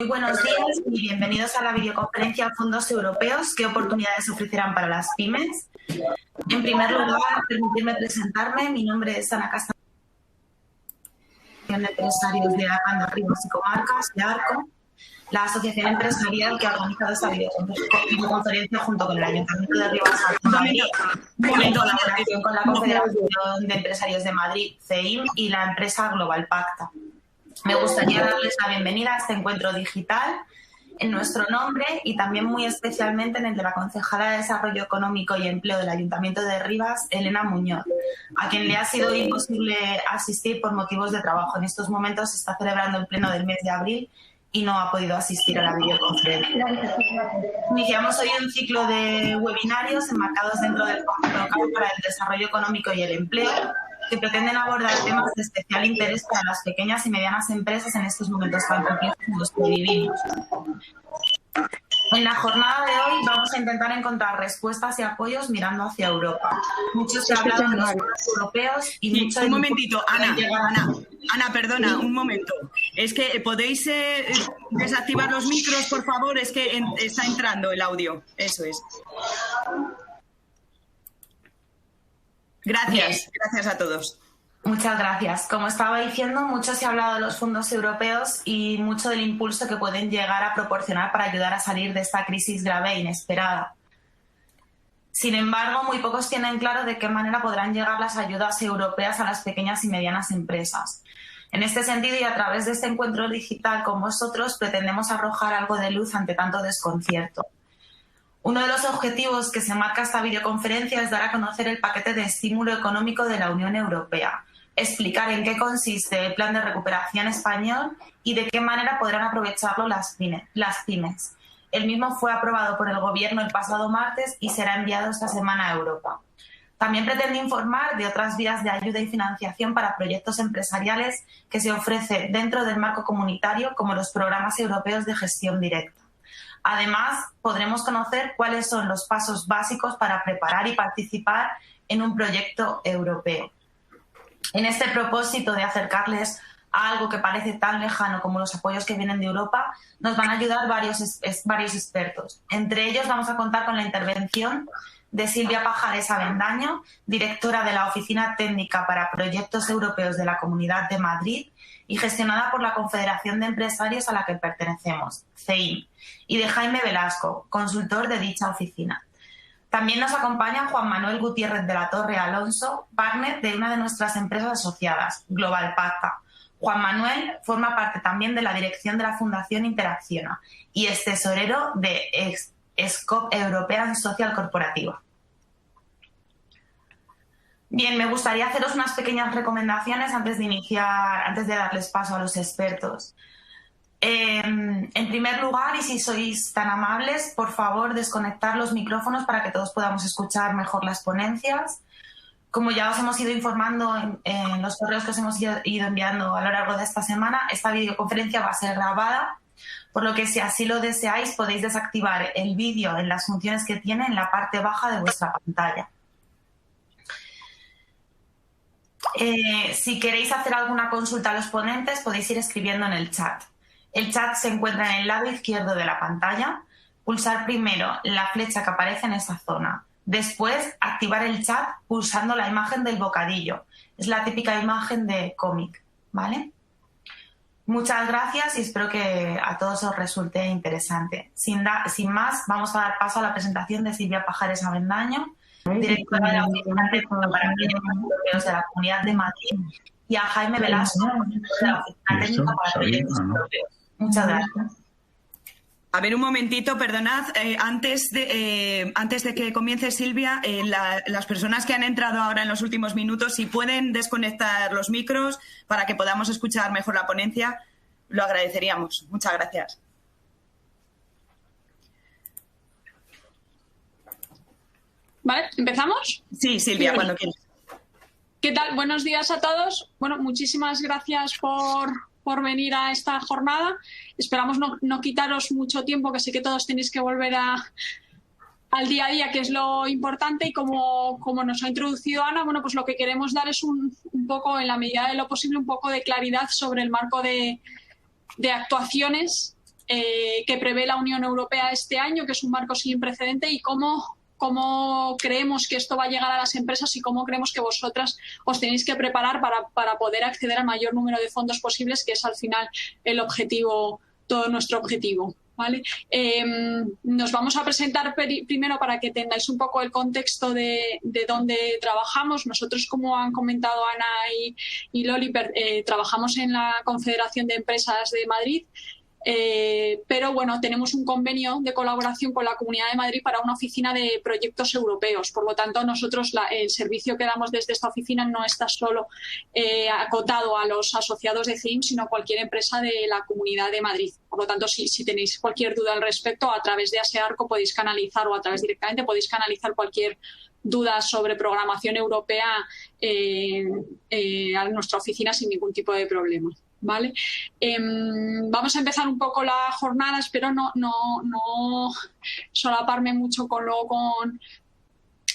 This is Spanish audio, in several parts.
Muy buenos días y bienvenidos a la videoconferencia Fondos Europeos. ¿Qué oportunidades ofrecerán para las pymes? En primer lugar, permitirme presentarme. Mi nombre es Ana Castañeda, de Empresarios de Aranda, Rivas y Comarcas, de ARCO, la asociación empresarial que ha organizado esta videoconferencia junto con el Ayuntamiento de Rivas de Madrid, en colaboración con la Confederación de Empresarios de Madrid, CEIM, y la empresa Global Pacta. Me gustaría darles la bienvenida a este encuentro digital en nuestro nombre y también muy especialmente en el de la concejala de Desarrollo Económico y Empleo del Ayuntamiento de Rivas, Elena Muñoz, a quien le ha sido imposible asistir por motivos de trabajo. En estos momentos se está celebrando el pleno del mes de abril y no ha podido asistir a la videoconferencia. Iniciamos hoy un ciclo de webinarios enmarcados dentro del Pacto Local para el Desarrollo Económico y el Empleo, que pretenden abordar temas de especial interés para las pequeñas y medianas empresas en estos momentos tan complejos en los que vivimos. En la jornada de hoy vamos a intentar encontrar respuestas y apoyos mirando hacia Europa. Mucho se ha hablado de los fondos europeos y sí, mucho... Un momentito, Ana, perdona, un momento. Es que podéis desactivar los micros, por favor, es que está entrando el audio. Eso es. Gracias a todos. Muchas gracias. Como estaba diciendo, mucho se ha hablado de los fondos europeos y mucho del impulso que pueden llegar a proporcionar para ayudar a salir de esta crisis grave e inesperada. Sin embargo, muy pocos tienen claro de qué manera podrán llegar las ayudas europeas a las pequeñas y medianas empresas. En este sentido, y a través de este encuentro digital con vosotros, pretendemos arrojar algo de luz ante tanto desconcierto. Uno de los objetivos que se marca esta videoconferencia es dar a conocer el paquete de estímulo económico de la Unión Europea, explicar en qué consiste el plan de recuperación español y de qué manera podrán aprovecharlo las pymes. El mismo fue aprobado por el Gobierno el pasado martes y será enviado esta semana a Europa. También pretende informar de otras vías de ayuda y financiación para proyectos empresariales que se ofrece dentro del marco comunitario, como los programas europeos de gestión directa. Además, podremos conocer cuáles son los pasos básicos para preparar y participar en un proyecto europeo. En este propósito de acercarles a algo que parece tan lejano como los apoyos que vienen de Europa, nos van a ayudar varios expertos. Entre ellos vamos a contar con la intervención de Silvia Pajares Avendaño, directora de la Oficina Técnica para Proyectos Europeos de la Comunidad de Madrid y gestionada por la Confederación de Empresarios a la que pertenecemos, CEIM, y de Jaime Velasco, consultor de dicha oficina. También nos acompaña Juan Manuel Gutiérrez de la Torre Alonso, partner de una de nuestras empresas asociadas, Global Pacta. Juan Manuel forma parte también de la dirección de la Fundación Interacciona y es tesorero de Scope European Social Corporativa. Bien, me gustaría haceros unas pequeñas recomendaciones antes de darles paso a los expertos. En primer lugar, y si sois tan amables, por favor, desconectar los micrófonos para que todos podamos escuchar mejor las ponencias. Como ya os hemos ido informando en los correos que os hemos ido enviando a lo largo de esta semana, esta videoconferencia va a ser grabada, por lo que si así lo deseáis podéis desactivar el vídeo en las funciones que tiene en la parte baja de vuestra pantalla. Si queréis hacer alguna consulta a los ponentes, podéis ir escribiendo en el chat. El chat se encuentra en el lado izquierdo de la pantalla. Pulsar primero la flecha que aparece en esa zona. Después, activar el chat pulsando la imagen del bocadillo. Es la típica imagen de cómic, ¿vale? Muchas gracias y espero que a todos os resulte interesante. Sin más, vamos a dar paso a la presentación de Silvia Pajares Avendaño, directora de la Oficina Técnica para Proyectos Europeos de la Comunidad de Madrid, y a Jaime Velasco, de la Oficina Técnica para Proyectos Europeos. Muchas gracias. A ver, un momentito, perdonad. Antes de que comience Silvia, las personas que han entrado ahora en los últimos minutos, si pueden desconectar los micros para que podamos escuchar mejor la ponencia, lo agradeceríamos. Muchas gracias. ¿Vale? ¿Empezamos? Sí, Silvia, cuando quieras. ¿Qué tal? Buenos días a todos. Bueno, muchísimas gracias por venir a esta jornada. Esperamos no quitaros mucho tiempo, que sé que todos tenéis que volver al día a día, que es lo importante, y como nos ha introducido Ana, bueno, pues lo que queremos dar es un poco, en la medida de lo posible, un poco de claridad sobre el marco de actuaciones que prevé la Unión Europea este año, que es un marco sin precedente, y cómo creemos que esto va a llegar a las empresas y cómo creemos que vosotras os tenéis que preparar para poder acceder al mayor número de fondos posibles, que es al final el objetivo, todo nuestro objetivo. ¿Vale? Nos vamos a presentar primero para que tengáis un poco el contexto de dónde trabajamos. Nosotros, como han comentado Ana y Loli, trabajamos en la Confederación de Empresas de Madrid. Pero bueno, tenemos un convenio de colaboración con la Comunidad de Madrid para una oficina de proyectos europeos. Por lo tanto, nosotros el servicio que damos desde esta oficina no está solo acotado a los asociados de CEIM, sino cualquier empresa de la Comunidad de Madrid. Por lo tanto, si tenéis cualquier duda al respecto, a través de ASEARCO podéis canalizar, o a través directamente podéis canalizar cualquier duda sobre programación europea a nuestra oficina sin ningún tipo de problema. ¿Vale? Vamos a empezar un poco la jornada. Espero no solaparme mucho con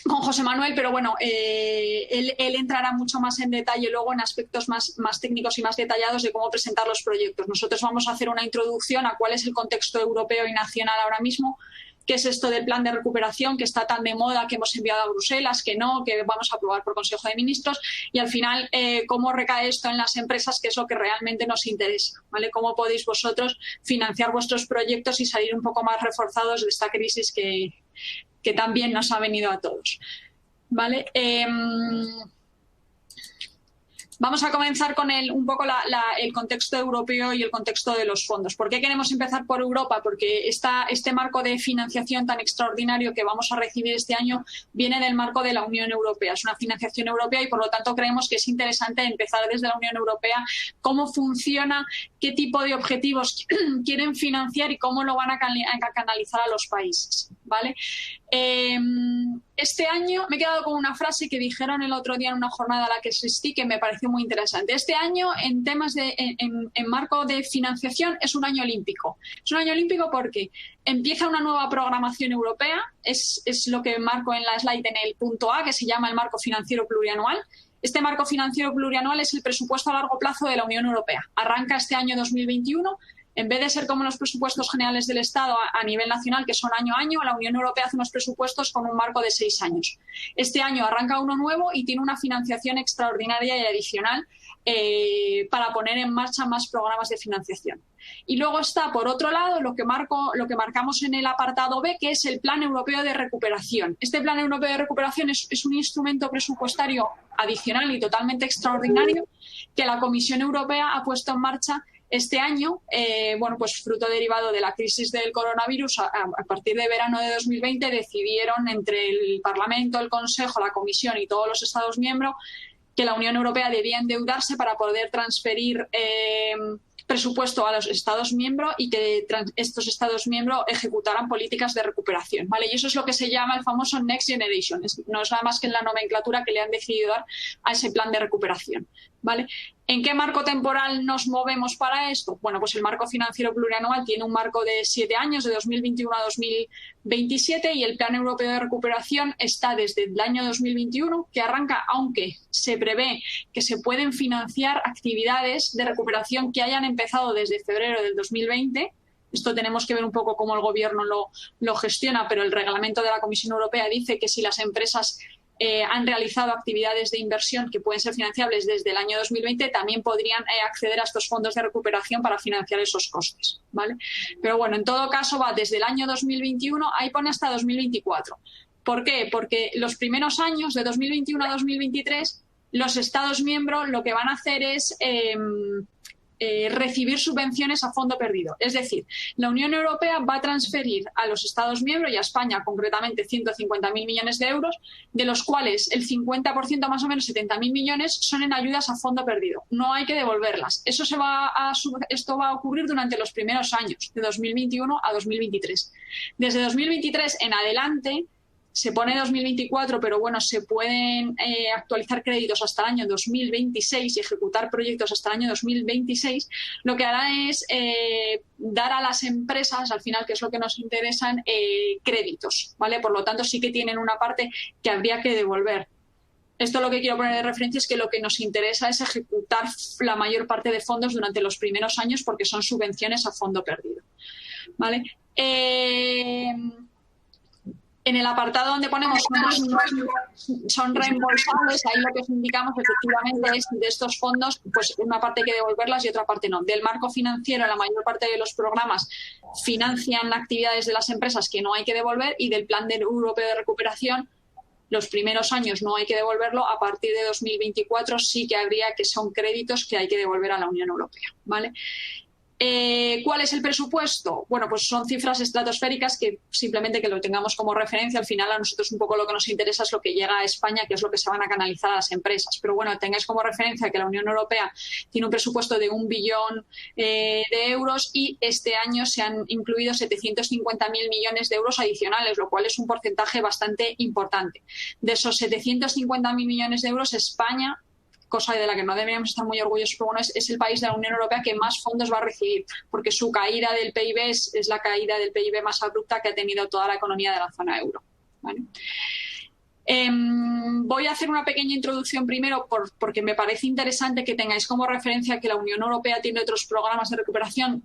José Manuel, pero bueno, él entrará mucho más en detalle luego en aspectos más técnicos y más detallados de cómo presentar los proyectos. Nosotros vamos a hacer una introducción a cuál es el contexto europeo y nacional ahora mismo, qué es esto del plan de recuperación que está tan de moda, que hemos enviado a Bruselas, que vamos a aprobar por Consejo de Ministros, y al final cómo recae esto en las empresas, que es lo que realmente nos interesa, ¿vale? Cómo podéis vosotros financiar vuestros proyectos y salir un poco más reforzados de esta crisis que también nos ha venido a todos, ¿vale? Vamos a comenzar con un poco el contexto europeo y el contexto de los fondos. ¿Por qué queremos empezar por Europa? Porque este marco de financiación tan extraordinario que vamos a recibir este año viene del marco de la Unión Europea. Es una financiación europea y, por lo tanto, creemos que es interesante empezar desde la Unión Europea cómo funciona, qué tipo de objetivos quieren financiar y cómo lo van a canalizar a los países, ¿vale? Este año me he quedado con una frase que dijeron el otro día en una jornada a la que asistí que me pareció muy interesante. Este año, en temas en marco de financiación, es un año olímpico. Es un año olímpico porque empieza una nueva programación europea, es lo que marco en la slide en el punto A, que se llama el marco financiero plurianual. Este marco financiero plurianual es el presupuesto a largo plazo de la Unión Europea. Arranca este año 2021. En vez de ser como los presupuestos generales del Estado a nivel nacional, que son año a año, la Unión Europea hace unos presupuestos con un marco de 6 años. Este año arranca uno nuevo y tiene una financiación extraordinaria y adicional para poner en marcha más programas de financiación. Y luego está, por otro lado, lo que marcamos en el apartado B, que es el Plan Europeo de Recuperación. Este Plan Europeo de Recuperación es un instrumento presupuestario adicional y totalmente extraordinario que la Comisión Europea ha puesto en marcha este año, pues fruto derivado de la crisis del coronavirus. A partir de verano de 2020 decidieron entre el Parlamento, el Consejo, la Comisión y todos los Estados miembros que la Unión Europea debía endeudarse para poder transferir presupuesto a los Estados miembros y que estos Estados miembros ejecutaran políticas de recuperación, ¿vale? Y eso es lo que se llama el famoso Next Generation. No es nada más que la nomenclatura que le han decidido dar a ese plan de recuperación, ¿vale? ¿En qué marco temporal nos movemos para esto? Bueno, pues el marco financiero plurianual tiene un marco de 7 años, de 2021 a 2027, y el Plan Europeo de Recuperación está desde el año 2021, que arranca, aunque se prevé que se pueden financiar actividades de recuperación que hayan empezado desde febrero del 2020. Esto tenemos que ver un poco cómo el Gobierno lo gestiona, pero el reglamento de la Comisión Europea dice que si las empresas han realizado actividades de inversión que pueden ser financiables desde el año 2020, también podrían acceder a estos fondos de recuperación para financiar esos costes, ¿vale? Pero bueno, en todo caso va desde el año 2021, ahí pone hasta 2024. ¿Por qué? Porque los primeros años, de 2021 a 2023, los Estados miembros lo que van a hacer es recibir subvenciones a fondo perdido. Es decir, la Unión Europea va a transferir a los Estados miembros y a España concretamente 150.000 millones de euros, de los cuales el 50%, más o menos 70.000 millones, son en ayudas a fondo perdido. No hay que devolverlas. Esto va a ocurrir durante los primeros años, de 2021 a 2023. Desde 2023 en adelante se pone 2024, pero bueno, se pueden actualizar créditos hasta el año 2026 y ejecutar proyectos hasta el año 2026. Lo que hará es dar a las empresas, al final, que es lo que nos interesan, créditos, ¿vale? Por lo tanto, sí que tienen una parte que habría que devolver. Esto lo que quiero poner de referencia es que lo que nos interesa es ejecutar la mayor parte de fondos durante los primeros años porque son subvenciones a fondo perdido. ¿vale? En el apartado donde ponemos son reembolsables, ahí lo que os indicamos efectivamente es de estos fondos, pues una parte hay que devolverlas y otra parte no. Del marco financiero, la mayor parte de los programas financian actividades de las empresas que no hay que devolver, y del Plan Europeo de Recuperación, los primeros años no hay que devolverlo, a partir de 2024 sí que habría, que son créditos que hay que devolver a la Unión Europea, ¿vale? ¿Cuál es el presupuesto? Bueno, pues son cifras estratosféricas que simplemente que lo tengamos como referencia. Al final a nosotros un poco lo que nos interesa es lo que llega a España, que es lo que se van a canalizar a las empresas. Pero bueno, tengáis como referencia que la Unión Europea tiene un presupuesto de 1 billón de euros, y este año se han incluido 750.000 millones de euros adicionales, lo cual es un porcentaje bastante importante. De esos 750.000 millones de euros, España, cosa de la que no deberíamos estar muy orgullosos, pero bueno, es el país de la Unión Europea que más fondos va a recibir, porque su caída del PIB es la caída del PIB más abrupta que ha tenido toda la economía de la zona euro, ¿vale? Voy a hacer una pequeña introducción primero porque me parece interesante que tengáis como referencia que la Unión Europea tiene otros programas de recuperación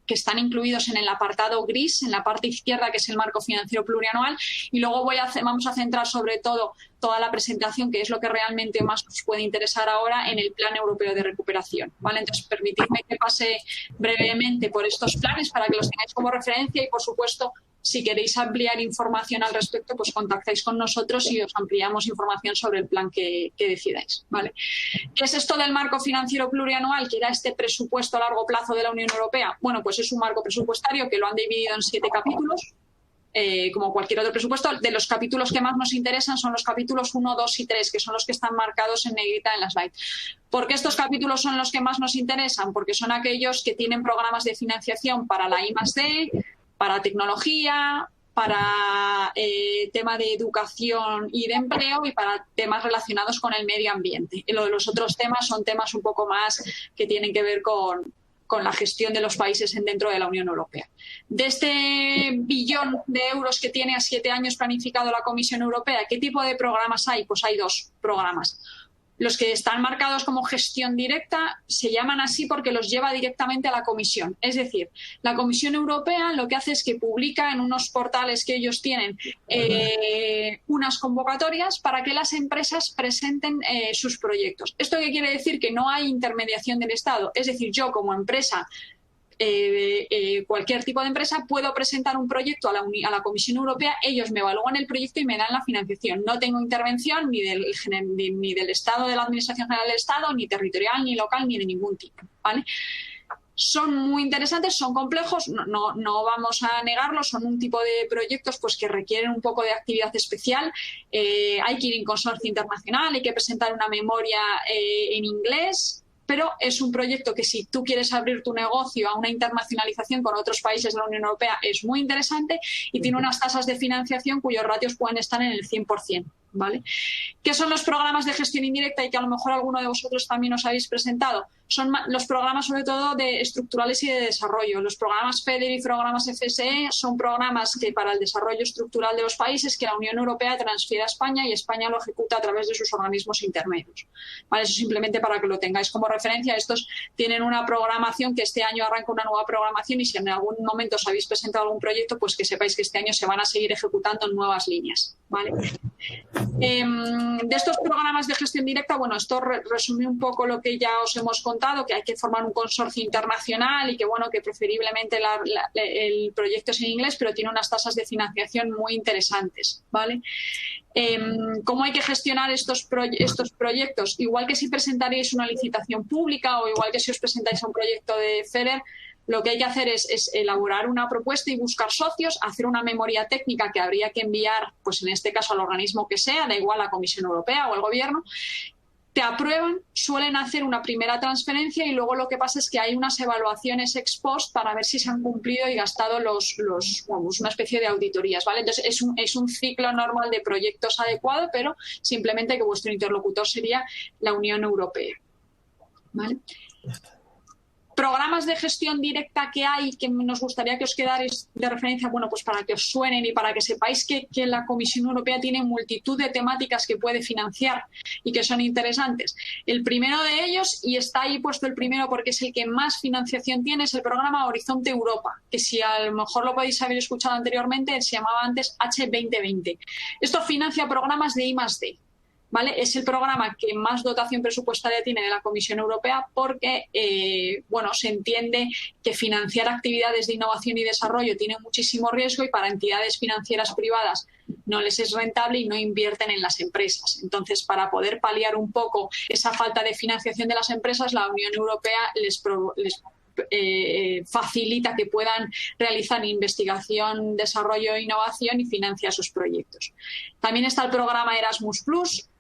que están incluidos en el apartado gris, en la parte izquierda, que es el marco financiero plurianual, y luego vamos a centrar sobre todo toda la presentación, que es lo que realmente más os puede interesar ahora, en el Plan Europeo de Recuperación, ¿vale? Entonces, permitidme que pase brevemente por estos planes para que los tengáis como referencia, y por supuesto, si queréis ampliar información al respecto, pues contactáis con nosotros y os ampliamos información sobre el plan que decidáis, ¿vale? ¿Qué es esto del marco financiero plurianual, que era este presupuesto a largo plazo de la Unión Europea? Bueno, pues es un marco presupuestario que lo han dividido en 7 capítulos, como cualquier otro presupuesto. De los capítulos que más nos interesan son los capítulos 1, 2 y 3, que son los que están marcados en negrita en la slide. ¿Por qué estos capítulos son los que más nos interesan? Porque son aquellos que tienen programas de financiación para la I+D, para tecnología, para tema de educación y de empleo, y para temas relacionados con el medio ambiente. Y lo de los otros temas son temas un poco más que tienen que ver con la gestión de los países dentro de la Unión Europea. De este billón de euros que tiene a 7 años planificado la Comisión Europea, ¿qué tipo de programas hay? Pues hay 2 programas. Los que están marcados como gestión directa se llaman así porque los lleva directamente a la Comisión. Es decir, la Comisión Europea lo que hace es que publica en unos portales que ellos tienen unas convocatorias para que las empresas presenten sus proyectos. ¿Esto qué quiere decir? Que no hay intermediación del Estado. Es decir, yo como empresa, cualquier tipo de empresa, puedo presentar un proyecto a la Comisión Europea, ellos me evalúan el proyecto y me dan la financiación. No tengo intervención ni del Estado, de la Administración General del Estado, ni territorial, ni local, ni de ningún tipo, ¿vale? Son muy interesantes, son complejos, no vamos a negarlo, son un tipo de proyectos pues que requieren un poco de actividad especial. Hay que ir en consorcio internacional, hay que presentar una memoria en inglés, pero es un proyecto que si tú quieres abrir tu negocio a una internacionalización con otros países de la Unión Europea es muy interesante, y tiene unas tasas de financiación cuyos ratios pueden estar en el 100%. ¿Vale? ¿Qué son los programas de gestión indirecta y que a lo mejor alguno de vosotros también os habéis presentado? Son los programas sobre todo de estructurales y de desarrollo. Los programas FEDER y programas FSE son programas que para el desarrollo estructural de los países que la Unión Europea transfiere a España, y España lo ejecuta a través de sus organismos intermedios. ¿Vale? Eso simplemente para que lo tengáis como referencia. Estos tienen una programación que este año arranca una nueva programación, y si en algún momento os habéis presentado algún proyecto, pues que sepáis que este año se van a seguir ejecutando en nuevas líneas. ¿Vale? De estos programas de gestión directa, bueno, esto resume un poco lo que ya os hemos contado, que hay que formar un consorcio internacional y que, bueno, que preferiblemente el proyecto es en inglés, pero tiene unas tasas de financiación muy interesantes, ¿vale? ¿Cómo hay que gestionar estos proyectos? Igual que si presentaríais una licitación pública o igual que si os presentáis a un proyecto de FEDER, lo que hay que hacer es elaborar una propuesta y buscar socios, hacer una memoria técnica que habría que enviar, pues en este caso al organismo que sea, da igual a la Comisión Europea o al Gobierno. Te aprueban, suelen hacer una primera transferencia y luego lo que pasa es que hay unas evaluaciones ex post para ver si se han cumplido y gastado una especie de auditorías, ¿vale? Entonces es un ciclo normal de proyectos adecuado, pero simplemente que vuestro interlocutor sería la Unión Europea, ¿vale? Programas de gestión directa que hay, que nos gustaría que os quedarais de referencia, bueno, pues para que os suenen y para que sepáis que la Comisión Europea tiene multitud de temáticas que puede financiar y que son interesantes. El primero de ellos, y está ahí puesto el primero porque es el que más financiación tiene, es el programa Horizonte Europa, que si a lo mejor lo podéis haber escuchado anteriormente, se llamaba antes H2020. Esto financia programas de I+D. ¿Vale? Es el programa que más dotación presupuestaria tiene de la Comisión Europea porque se entiende que financiar actividades de innovación y desarrollo tiene muchísimo riesgo y para entidades financieras privadas no les es rentable y no invierten en las empresas. Entonces, para poder paliar un poco esa falta de financiación de las empresas, la Unión Europea les facilita que puedan realizar investigación, desarrollo e innovación y financia sus proyectos. También está el programa Erasmus+,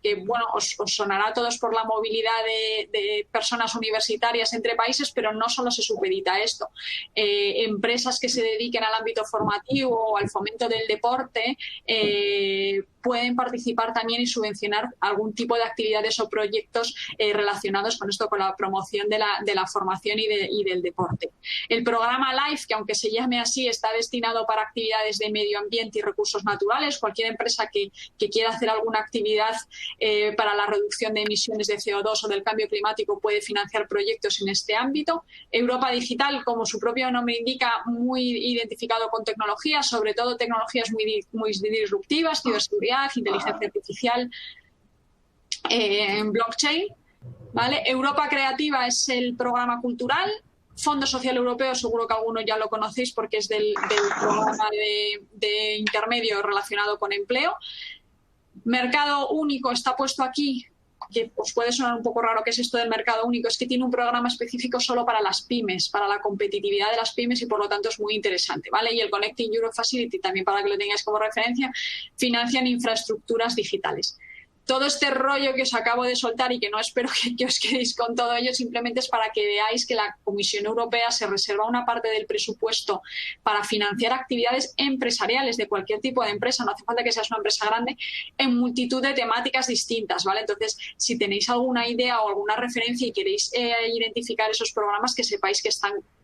que os sonará a todos por la movilidad de personas universitarias entre países, pero no solo se supedita a esto. Empresas que se dediquen al ámbito formativo o al fomento del deporte pueden participar también y subvencionar algún tipo de actividades o proyectos relacionados con esto, con la promoción de la formación y del deporte. El programa LIFE, que aunque se llame así, está destinado para actividades de medio ambiente y recursos naturales. Cualquier empresa que quiera hacer alguna actividad para la reducción de emisiones de CO2 o del cambio climático puede financiar proyectos en este ámbito. Europa Digital, como su propio nombre indica, muy identificado con tecnologías, sobre todo tecnologías muy disruptivas, ciberseguridad, inteligencia artificial, blockchain. ¿Vale? Europa Creativa es el programa cultural. Fondo Social Europeo, seguro que algunos ya lo conocéis porque es del programa de intermedio relacionado con empleo. Mercado único está puesto aquí, que os puede sonar un poco raro qué es esto del mercado único, es que tiene un programa específico solo para las pymes, para la competitividad de las pymes y por lo tanto es muy interesante, ¿vale? Y el Connecting Europe Facility, también para que lo tengáis como referencia, financian infraestructuras digitales. Todo este rollo que os acabo de soltar y que no espero que os quedéis con todo ello, simplemente es para que veáis que la Comisión Europea se reserva una parte del presupuesto para financiar actividades empresariales de cualquier tipo de empresa, no hace falta que seas una empresa grande, en multitud de temáticas distintas, ¿vale? Entonces, si tenéis alguna idea o alguna referencia y queréis identificar esos programas, que sepáis que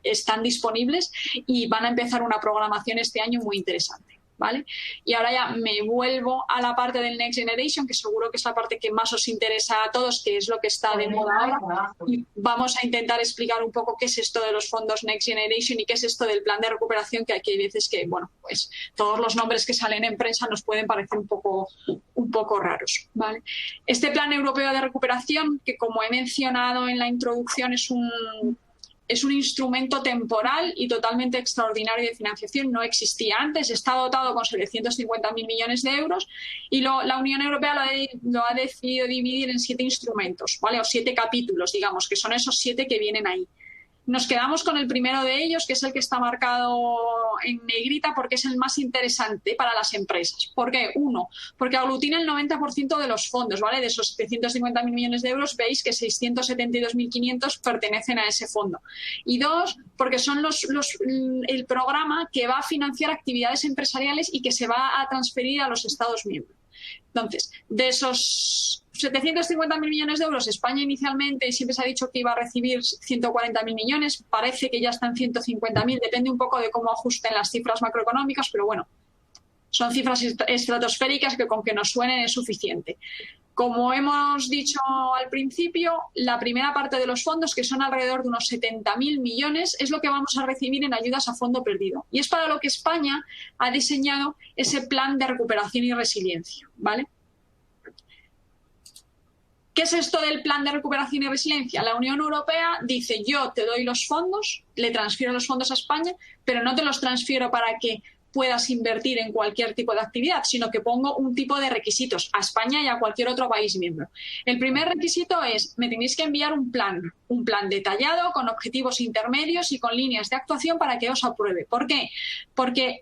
están disponibles y van a empezar una programación este año muy interesante. ¿Vale? Y ahora ya me vuelvo a la parte del Next Generation, que seguro que es la parte que más os interesa a todos, que es lo que está de moda ahora. Y vamos a intentar explicar un poco qué es esto de los fondos Next Generation y qué es esto del plan de recuperación, que hay veces que, pues todos los nombres que salen en prensa nos pueden parecer un poco raros, ¿vale? Este plan europeo de recuperación, que como he mencionado en la introducción, es un instrumento temporal y totalmente extraordinario de financiación. No existía antes, está dotado con 750.000 millones de euros y la Unión Europea lo ha decidido dividir en 7 instrumentos, ¿vale? O 7 capítulos, digamos, que son esos 7 que vienen ahí. Nos quedamos con el primero de ellos, que es el que está marcado en negrita, porque es el más interesante para las empresas. ¿Por qué? 1, porque aglutina el 90% de los fondos, ¿vale? De esos 750.000 millones de euros, veis que 672.500 pertenecen a ese fondo. Y 2, porque son el programa que va a financiar actividades empresariales y que se va a transferir a los Estados miembros. Entonces, de esos 750.000 millones de euros, España inicialmente siempre se ha dicho que iba a recibir 140.000 millones, parece que ya están 150.000, depende un poco de cómo ajusten las cifras macroeconómicas, pero bueno, son cifras estratosféricas que con que nos suenen es suficiente. Como hemos dicho al principio, la primera parte de los fondos, que son alrededor de unos 70.000 millones, es lo que vamos a recibir en ayudas a fondo perdido. Y es para lo que España ha diseñado ese plan de recuperación y resiliencia, ¿vale? ¿Qué es esto del plan de recuperación y resiliencia? La Unión Europea dice, yo te doy los fondos, le transfiero los fondos a España, pero no te los transfiero para que puedas invertir en cualquier tipo de actividad, sino que pongo un tipo de requisitos a España y a cualquier otro país miembro. El primer requisito es, me tenéis que enviar un plan detallado, con objetivos intermedios y con líneas de actuación para que os apruebe. ¿Por qué? Porque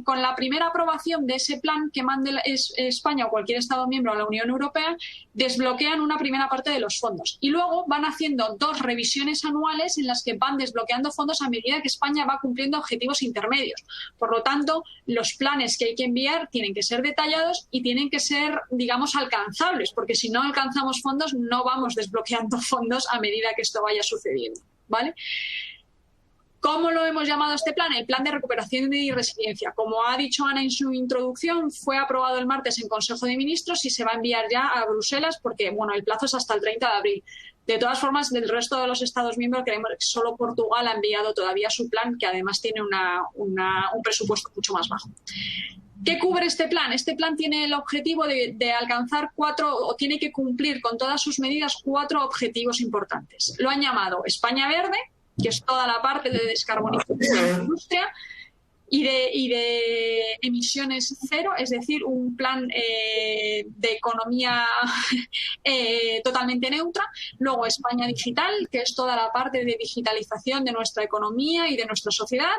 con la primera aprobación de ese plan que mande España o cualquier Estado miembro a la Unión Europea, desbloquean una primera parte de los fondos y luego van haciendo 2 revisiones anuales en las que van desbloqueando fondos a medida que España va cumpliendo objetivos intermedios. Por lo tanto, los planes que hay que enviar tienen que ser detallados y tienen que ser, digamos, alcanzables, porque si no alcanzamos fondos no vamos desbloqueando fondos a medida que esto vaya sucediendo, ¿vale? ¿Cómo lo hemos llamado este plan? El Plan de Recuperación y Resiliencia. Como ha dicho Ana en su introducción, fue aprobado el martes en Consejo de Ministros y se va a enviar ya a Bruselas porque, bueno, el plazo es hasta el 30 de abril. De todas formas, del resto de los Estados miembros, creemos que solo Portugal ha enviado todavía su plan, que además tiene un presupuesto mucho más bajo. ¿Qué cubre este plan? Este plan tiene el objetivo de alcanzar tiene que cumplir con todas sus medidas 4 objetivos importantes. Lo han llamado España Verde, que es toda la parte de descarbonización de la industria y de emisiones cero, es decir, un plan de economía totalmente neutra. Luego España Digital, que es toda la parte de digitalización de nuestra economía y de nuestra sociedad.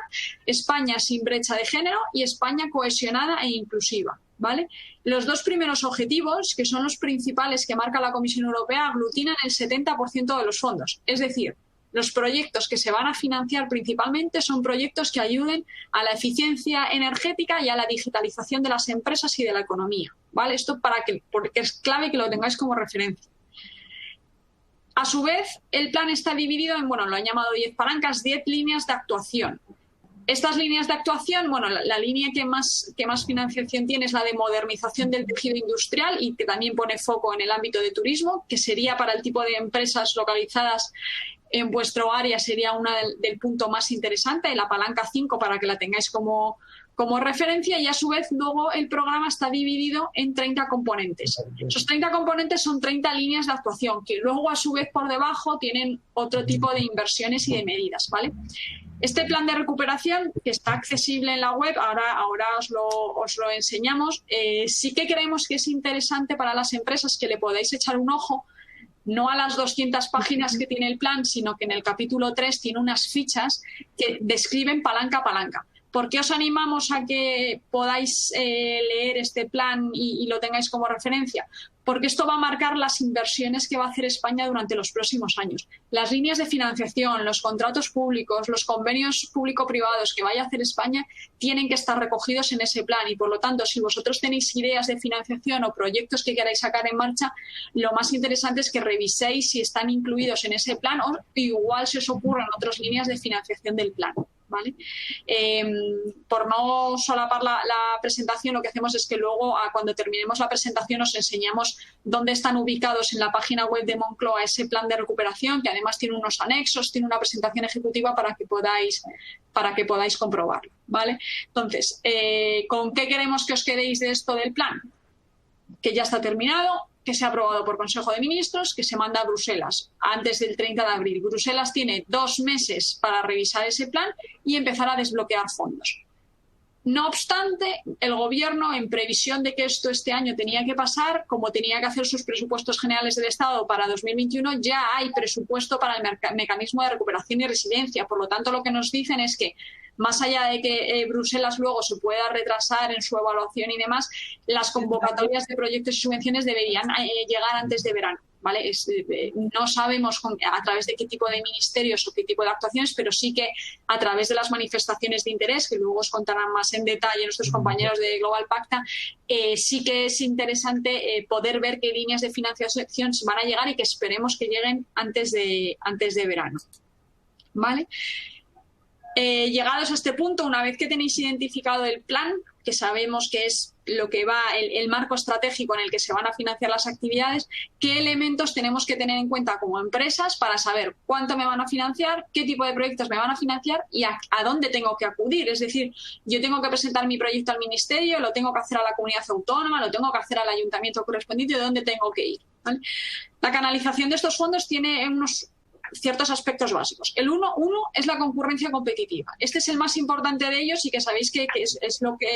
España sin brecha de género y España cohesionada e inclusiva, ¿vale? Los 2 primeros objetivos, que son los principales que marca la Comisión Europea, aglutinan el 70% de los fondos. Es decir, los proyectos que se van a financiar principalmente son proyectos que ayuden a la eficiencia energética y a la digitalización de las empresas y de la economía, ¿vale? Esto porque es clave que lo tengáis como referencia. A su vez, el plan está dividido en, bueno, lo han llamado 10 palancas, 10 líneas de actuación. Estas líneas de actuación, bueno, la línea que más financiación tiene es la de modernización del tejido industrial y que también pone foco en el ámbito de turismo, que sería para el tipo de empresas localizadas en vuestro área, sería una del punto más interesante, la palanca 5, para que la tengáis como referencia, y a su vez luego el programa está dividido en 30 componentes. Esos 30 componentes son 30 líneas de actuación, que luego a su vez por debajo tienen otro tipo de inversiones y de medidas, ¿vale? Este plan de recuperación, que está accesible en la web, ahora os lo enseñamos, sí que creemos que es interesante para las empresas que le podáis echar un ojo, no a las 200 páginas que tiene el plan, sino que en el capítulo 3 tiene unas fichas que describen palanca a palanca. ¿Por qué os animamos a que podáis leer este plan y lo tengáis como referencia? Porque esto va a marcar las inversiones que va a hacer España durante los próximos años. Las líneas de financiación, los contratos públicos, los convenios público-privados que vaya a hacer España tienen que estar recogidos en ese plan y, por lo tanto, si vosotros tenéis ideas de financiación o proyectos que queráis sacar en marcha, lo más interesante es que reviséis si están incluidos en ese plan o igual se os ocurren otras líneas de financiación del plan, ¿vale? Por no solapar la presentación, lo que hacemos es que luego, cuando terminemos la presentación, os enseñamos dónde están ubicados en la página web de Moncloa ese plan de recuperación, que además tiene unos anexos, tiene una presentación ejecutiva para que podáis comprobarlo, ¿vale? Entonces, ¿con qué queremos que os quedéis de esto del plan? Que ya está terminado, que se ha aprobado por Consejo de Ministros, que se manda a Bruselas antes del 30 de abril. Bruselas tiene 2 meses para revisar ese plan y empezar a desbloquear fondos. No obstante, el Gobierno, en previsión de que esto este año tenía que pasar, como tenía que hacer sus presupuestos generales del Estado para 2021, ya hay presupuesto para el mecanismo de recuperación y resiliencia. Por lo tanto, lo que nos dicen es que, más allá de que Bruselas luego se pueda retrasar en su evaluación y demás, las convocatorias de proyectos y subvenciones deberían llegar antes de verano, ¿vale? No sabemos a través de qué tipo de ministerios o qué tipo de actuaciones, pero sí que a través de las manifestaciones de interés, que luego os contarán más en detalle nuestros compañeros de Global Pacta, sí que es interesante poder ver qué líneas de financiación van a llegar y que esperemos que lleguen antes de verano, ¿vale? Llegados a este punto, una vez que tenéis identificado el plan, que sabemos que es lo que va, el marco estratégico en el que se van a financiar las actividades, ¿qué elementos tenemos que tener en cuenta como empresas para saber cuánto me van a financiar, qué tipo de proyectos me van a financiar y a dónde tengo que acudir? Es decir, yo tengo que presentar mi proyecto al Ministerio, lo tengo que hacer a la comunidad autónoma, lo tengo que hacer al ayuntamiento correspondiente, ¿de dónde tengo que ir? ¿Vale? La canalización de estos fondos tiene unos ciertos aspectos básicos. El uno es la concurrencia competitiva. Este es el más importante de ellos y que sabéis que es lo que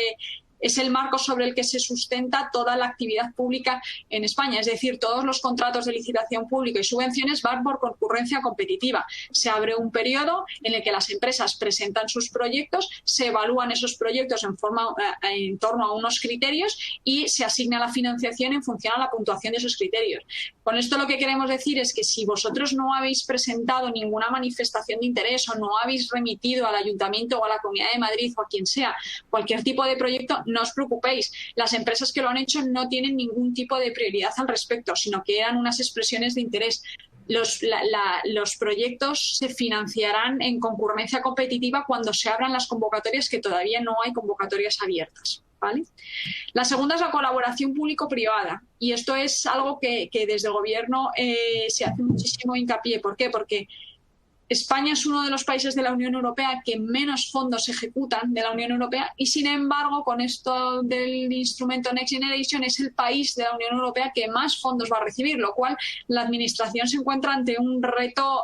es el marco sobre el que se sustenta toda la actividad pública en España. Es decir, todos los contratos de licitación pública y subvenciones van por concurrencia competitiva. Se abre un periodo en el que las empresas presentan sus proyectos, se evalúan esos proyectos en torno a unos criterios y se asigna la financiación en función a la puntuación de esos criterios. Con esto lo que queremos decir es que si vosotros no habéis presentado ninguna manifestación de interés o no habéis remitido al Ayuntamiento o a la Comunidad de Madrid o a quien sea cualquier tipo de proyecto, no os preocupéis. Las empresas que lo han hecho no tienen ningún tipo de prioridad al respecto, sino que eran unas expresiones de interés. los proyectos se financiarán en concurrencia competitiva cuando se abran las convocatorias, que todavía no hay convocatorias abiertas, ¿vale? La segunda es la colaboración público-privada, y esto es algo que desde el Gobierno se hace muchísimo hincapié. ¿Por qué? Porque España es uno de los países de la Unión Europea que menos fondos ejecutan de la Unión Europea, y sin embargo con esto del instrumento Next Generation es el país de la Unión Europea que más fondos va a recibir, lo cual la Administración se encuentra ante un reto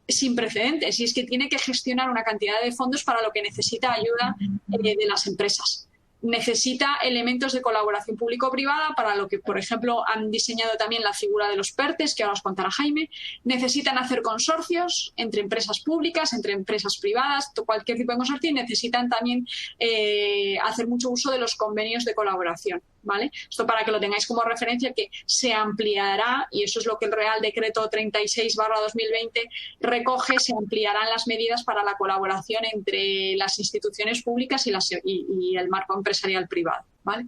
sin precedentes, y es que tiene que gestionar una cantidad de fondos para lo que necesita ayuda de las empresas. Necesita elementos de colaboración público-privada, para lo que, por ejemplo, han diseñado también la figura de los PERTEs, que ahora os contará Jaime. Necesitan hacer consorcios entre empresas públicas, entre empresas privadas, cualquier tipo de consorcio, y necesitan también hacer mucho uso de los convenios de colaboración, ¿vale? Esto para que lo tengáis como referencia, que se ampliará, y eso es lo que el Real Decreto 36/2020 recoge, se ampliarán las medidas para la colaboración entre las instituciones públicas y el marco empresarial privado, ¿vale?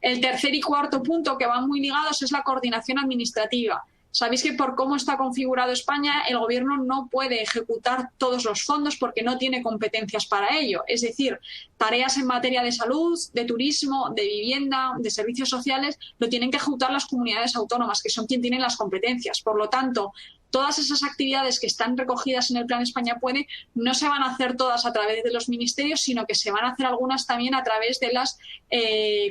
El tercer y cuarto punto, que van muy ligados, es la coordinación administrativa. Sabéis que por cómo está configurado España, el Gobierno no puede ejecutar todos los fondos porque no tiene competencias para ello. Es decir, tareas en materia de salud, de turismo, de vivienda, de servicios sociales, lo tienen que ejecutar las comunidades autónomas, que son quienes tienen las competencias. Por lo tanto, todas esas actividades que están recogidas en el Plan España Puede no se van a hacer todas a través de los ministerios, sino que se van a hacer algunas también a través de las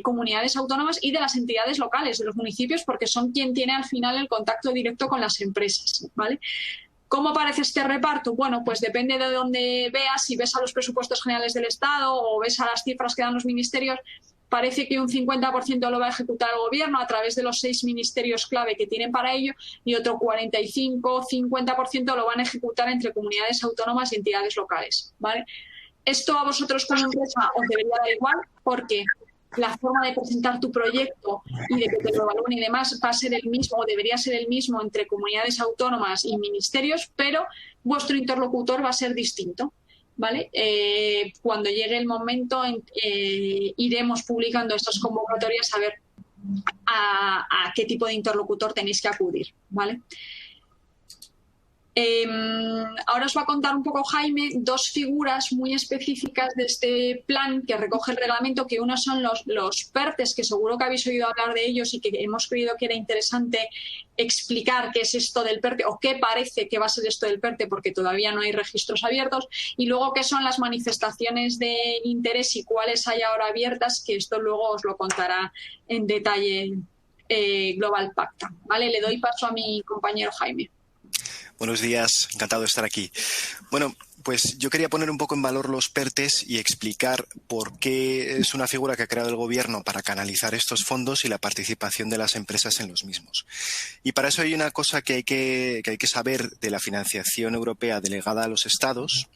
comunidades autónomas y de las entidades locales, de los municipios, porque son quien tiene al final el contacto directo con las empresas, ¿vale? ¿Cómo aparece este reparto? Bueno, pues depende de dónde veas. Si ves a los presupuestos generales del Estado o ves a las cifras que dan los ministerios, parece que un 50% lo va a ejecutar el Gobierno a través de los 6 ministerios clave que tienen para ello, y otro 45-50% lo van a ejecutar entre comunidades autónomas y entidades locales, ¿vale? Esto a vosotros como empresa os debería dar igual, porque la forma de presentar tu proyecto y de que te lo evalúen y demás va a ser el mismo, o debería ser el mismo, entre comunidades autónomas y ministerios, pero vuestro interlocutor va a ser distinto, ¿vale? Cuando llegue el momento iremos publicando estas convocatorias a ver a qué tipo de interlocutor tenéis que acudir, ¿vale? Ahora os va a contar un poco Jaime 2 figuras muy específicas de este plan que recoge el reglamento, que uno son los PERTEs, que seguro que habéis oído hablar de ellos y que hemos creído que era interesante explicar qué es esto del PERTE, o qué parece que va a ser esto del PERTE, porque todavía no hay registros abiertos, y luego qué son las manifestaciones de interés y cuáles hay ahora abiertas, que esto luego os lo contará en detalle Global Pacta, ¿vale? Le doy paso a mi compañero Jaime. Buenos días, encantado de estar aquí. Bueno, pues yo quería poner un poco en valor los PERTEs y explicar por qué es una figura que ha creado el Gobierno para canalizar estos fondos y la participación de las empresas en los mismos. Y para eso hay una cosa que hay que saber de la financiación europea delegada a los Estados,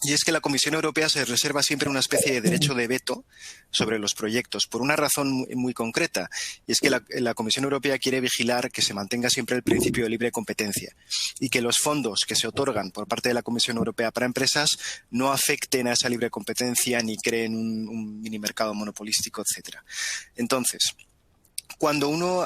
y es que la Comisión Europea se reserva siempre una especie de derecho de veto sobre los proyectos, por una razón muy concreta, y es que la Comisión Europea quiere vigilar que se mantenga siempre el principio de libre competencia y que los fondos que se otorgan por parte de la Comisión Europea para empresas no afecten a esa libre competencia ni creen un mini mercado monopolístico, etcétera. Entonces, cuando uno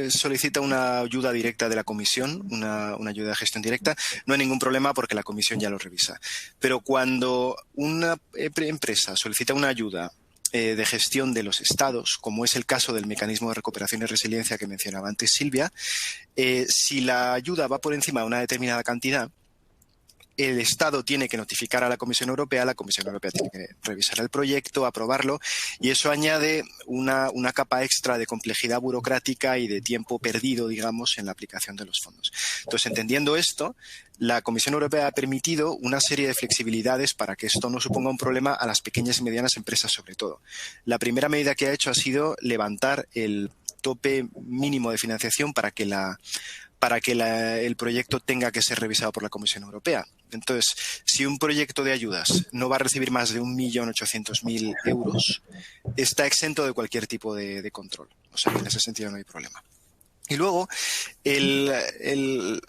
solicita una ayuda directa de la Comisión, una ayuda de gestión directa, no hay ningún problema porque la Comisión ya lo revisa. Pero cuando una empresa solicita una ayuda de gestión de los Estados, como es el caso del mecanismo de recuperación y resiliencia que mencionaba antes Silvia, si la ayuda va por encima de una determinada cantidad, el Estado tiene que notificar a la Comisión Europea tiene que revisar el proyecto, aprobarlo, y eso añade una capa extra de complejidad burocrática y de tiempo perdido, digamos, en la aplicación de los fondos. Entonces, entendiendo esto, la Comisión Europea ha permitido una serie de flexibilidades para que esto no suponga un problema a las pequeñas y medianas empresas, sobre todo. La primera medida que ha hecho ha sido levantar el tope mínimo de financiación para que el proyecto tenga que ser revisado por la Comisión Europea. Entonces, si un proyecto de ayudas no va a recibir más de 1.800.000 euros, está exento de cualquier tipo de control. O sea, que en ese sentido no hay problema. Y luego, el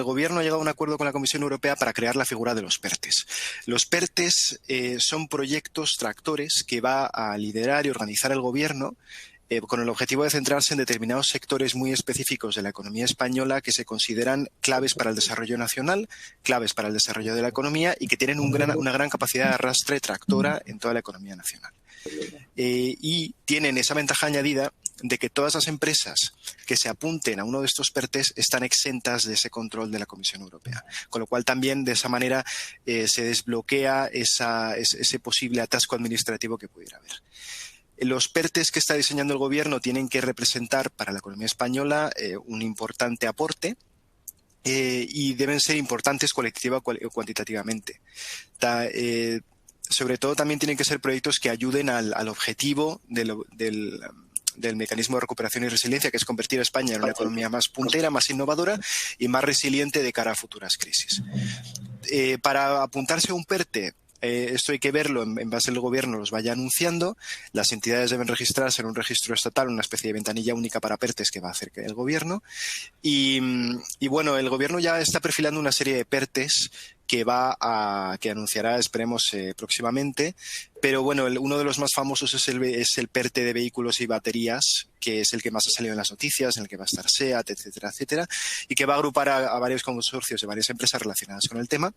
Gobierno ha llegado a un acuerdo con la Comisión Europea para crear la figura de los PERTEs. Los PERTEs son proyectos tractores que va a liderar y organizar el Gobierno con el objetivo de centrarse en determinados sectores muy específicos de la economía española que se consideran claves para el desarrollo nacional, claves para el desarrollo de la economía y que tienen una gran capacidad de arrastre tractora en toda la economía nacional. Y tienen esa ventaja añadida de que todas las empresas que se apunten a uno de estos PERTEs están exentas de ese control de la Comisión Europea. Con lo cual también de esa manera se desbloquea ese posible atasco administrativo que pudiera haber. Los PERTEs que está diseñando el Gobierno tienen que representar para la economía española un importante aporte y deben ser importantes colectiva o cuantitativamente. Sobre todo también tienen que ser proyectos que ayuden al objetivo del mecanismo de recuperación y resiliencia, que es convertir a España en una economía más puntera, más innovadora y más resiliente de cara a futuras crisis. Para apuntarse a un PERTE, esto hay que verlo en base al Gobierno, los vaya anunciando. Las entidades deben registrarse en un registro estatal, una especie de ventanilla única para PERTEs que va a hacer el Gobierno. Y bueno, el Gobierno ya está perfilando una serie de PERTEs que anunciará, esperemos, próximamente. Pero bueno, uno de los más famosos es el PERTE de vehículos y baterías, que es el que más ha salido en las noticias, en el que va a estar SEAT, etcétera, etcétera, y que va a agrupar a varios consorcios de varias empresas relacionadas con el tema.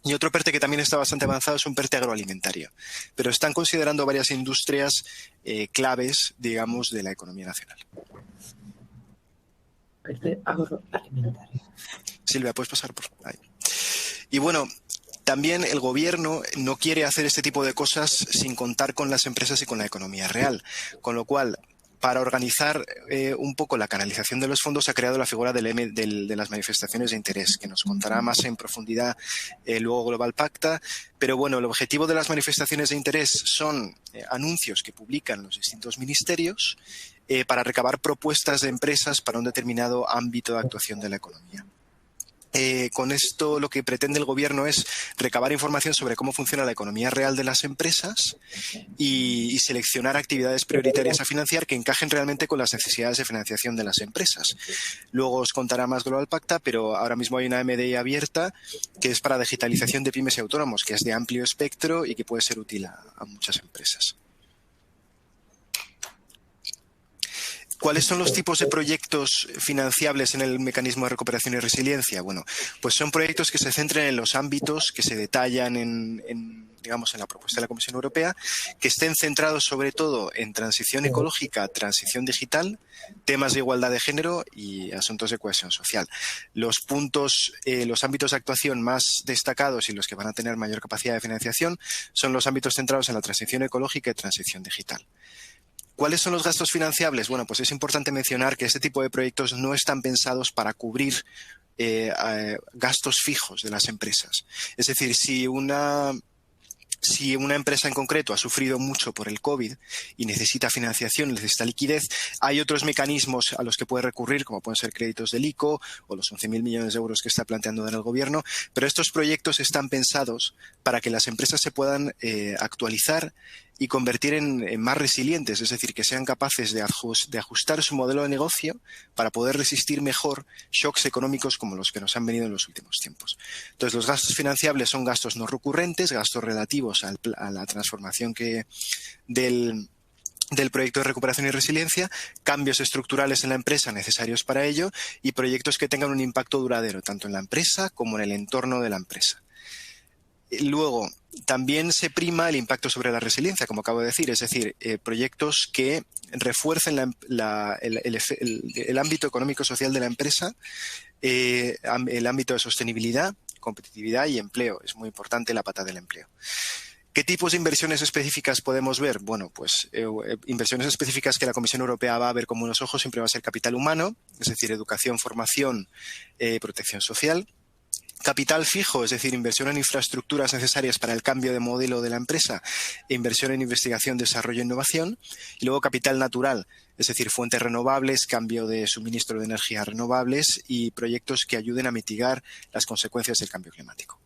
Y otro PERTE que también está bastante avanzado es un PERTE agroalimentario. Pero están considerando varias industrias claves, digamos, de la economía nacional. PERTE agroalimentario. Silvia, ¿puedes pasar por ahí? Y bueno, también el Gobierno no quiere hacer este tipo de cosas sin contar con las empresas y con la economía real. Con lo cual, para organizar un poco la canalización de los fondos, se ha creado la figura de las manifestaciones de interés, que nos contará más en profundidad luego Global Pacta. Pero bueno, el objetivo de las manifestaciones de interés son anuncios que publican los distintos ministerios para recabar propuestas de empresas para un determinado ámbito de actuación de la economía. Con esto lo que pretende el Gobierno es recabar información sobre cómo funciona la economía real de las empresas y seleccionar actividades prioritarias a financiar que encajen realmente con las necesidades de financiación de las empresas. Luego os contará más Global Pacta, pero ahora mismo hay una MDI abierta que es para digitalización de pymes y autónomos, que es de amplio espectro y que puede ser útil a muchas empresas. ¿Cuáles son los tipos de proyectos financiables en el mecanismo de recuperación y resiliencia? Bueno, pues son proyectos que se centren en los ámbitos que se detallan en la propuesta de la Comisión Europea, que estén centrados sobre todo en transición ecológica, transición digital, temas de igualdad de género y asuntos de cohesión social. Los ámbitos de actuación más destacados y los que van a tener mayor capacidad de financiación son los ámbitos centrados en la transición ecológica y transición digital. ¿Cuáles son los gastos financiables? Bueno, pues es importante mencionar que este tipo de proyectos no están pensados para cubrir gastos fijos de las empresas. Es decir, si una empresa en concreto ha sufrido mucho por el COVID y necesita financiación, necesita liquidez, hay otros mecanismos a los que puede recurrir, como pueden ser créditos del ICO o los 11.000 millones de euros que está planteando el Gobierno, pero estos proyectos están pensados para que las empresas se puedan actualizar y convertir en más resilientes, es decir, que sean capaces de ajustar su modelo de negocio para poder resistir mejor shocks económicos como los que nos han venido en los últimos tiempos. Entonces, los gastos financiables son gastos no recurrentes, gastos relativos a la transformación del proyecto de recuperación y resiliencia, cambios estructurales en la empresa necesarios para ello y proyectos que tengan un impacto duradero, tanto en la empresa como en el entorno de la empresa. Luego, también se prima el impacto sobre la resiliencia, como acabo de decir, es decir, proyectos que refuercen el ámbito económico-social de la empresa, el ámbito de sostenibilidad, competitividad y empleo. Es muy importante la pata del empleo. ¿Qué tipos de inversiones específicas podemos ver? Bueno, pues inversiones específicas que la Comisión Europea va a ver con buenos ojos siempre va a ser capital humano, es decir, educación, formación, protección social. Capital fijo, es decir, inversión en infraestructuras necesarias para el cambio de modelo de la empresa, e inversión en investigación, desarrollo e innovación. Y luego capital natural, es decir, fuentes renovables, cambio de suministro de energías renovables y proyectos que ayuden a mitigar las consecuencias del cambio climático.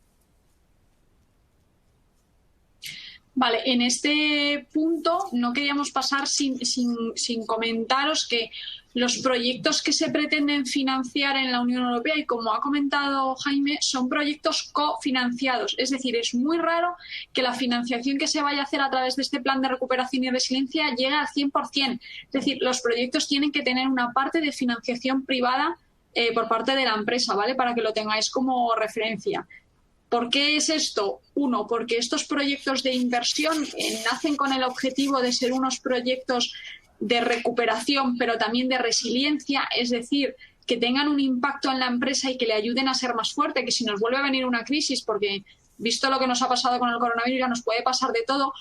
Vale, en este punto no queríamos pasar sin comentaros que los proyectos que se pretenden financiar en la Unión Europea, y como ha comentado Jaime, son proyectos cofinanciados. Es decir, es muy raro que la financiación que se vaya a hacer a través de este plan de recuperación y resiliencia llegue al 100%. Es decir, los proyectos tienen que tener una parte de financiación privada por parte de la empresa, ¿vale? Para que lo tengáis como referencia. ¿Por qué es esto? Uno, porque estos proyectos de inversión nacen con el objetivo de ser unos proyectos de recuperación, pero también de resiliencia, es decir, que tengan un impacto en la empresa y que le ayuden a ser más fuerte, que si nos vuelve a venir una crisis, porque visto lo que nos ha pasado con el coronavirus, ya nos puede pasar de todo,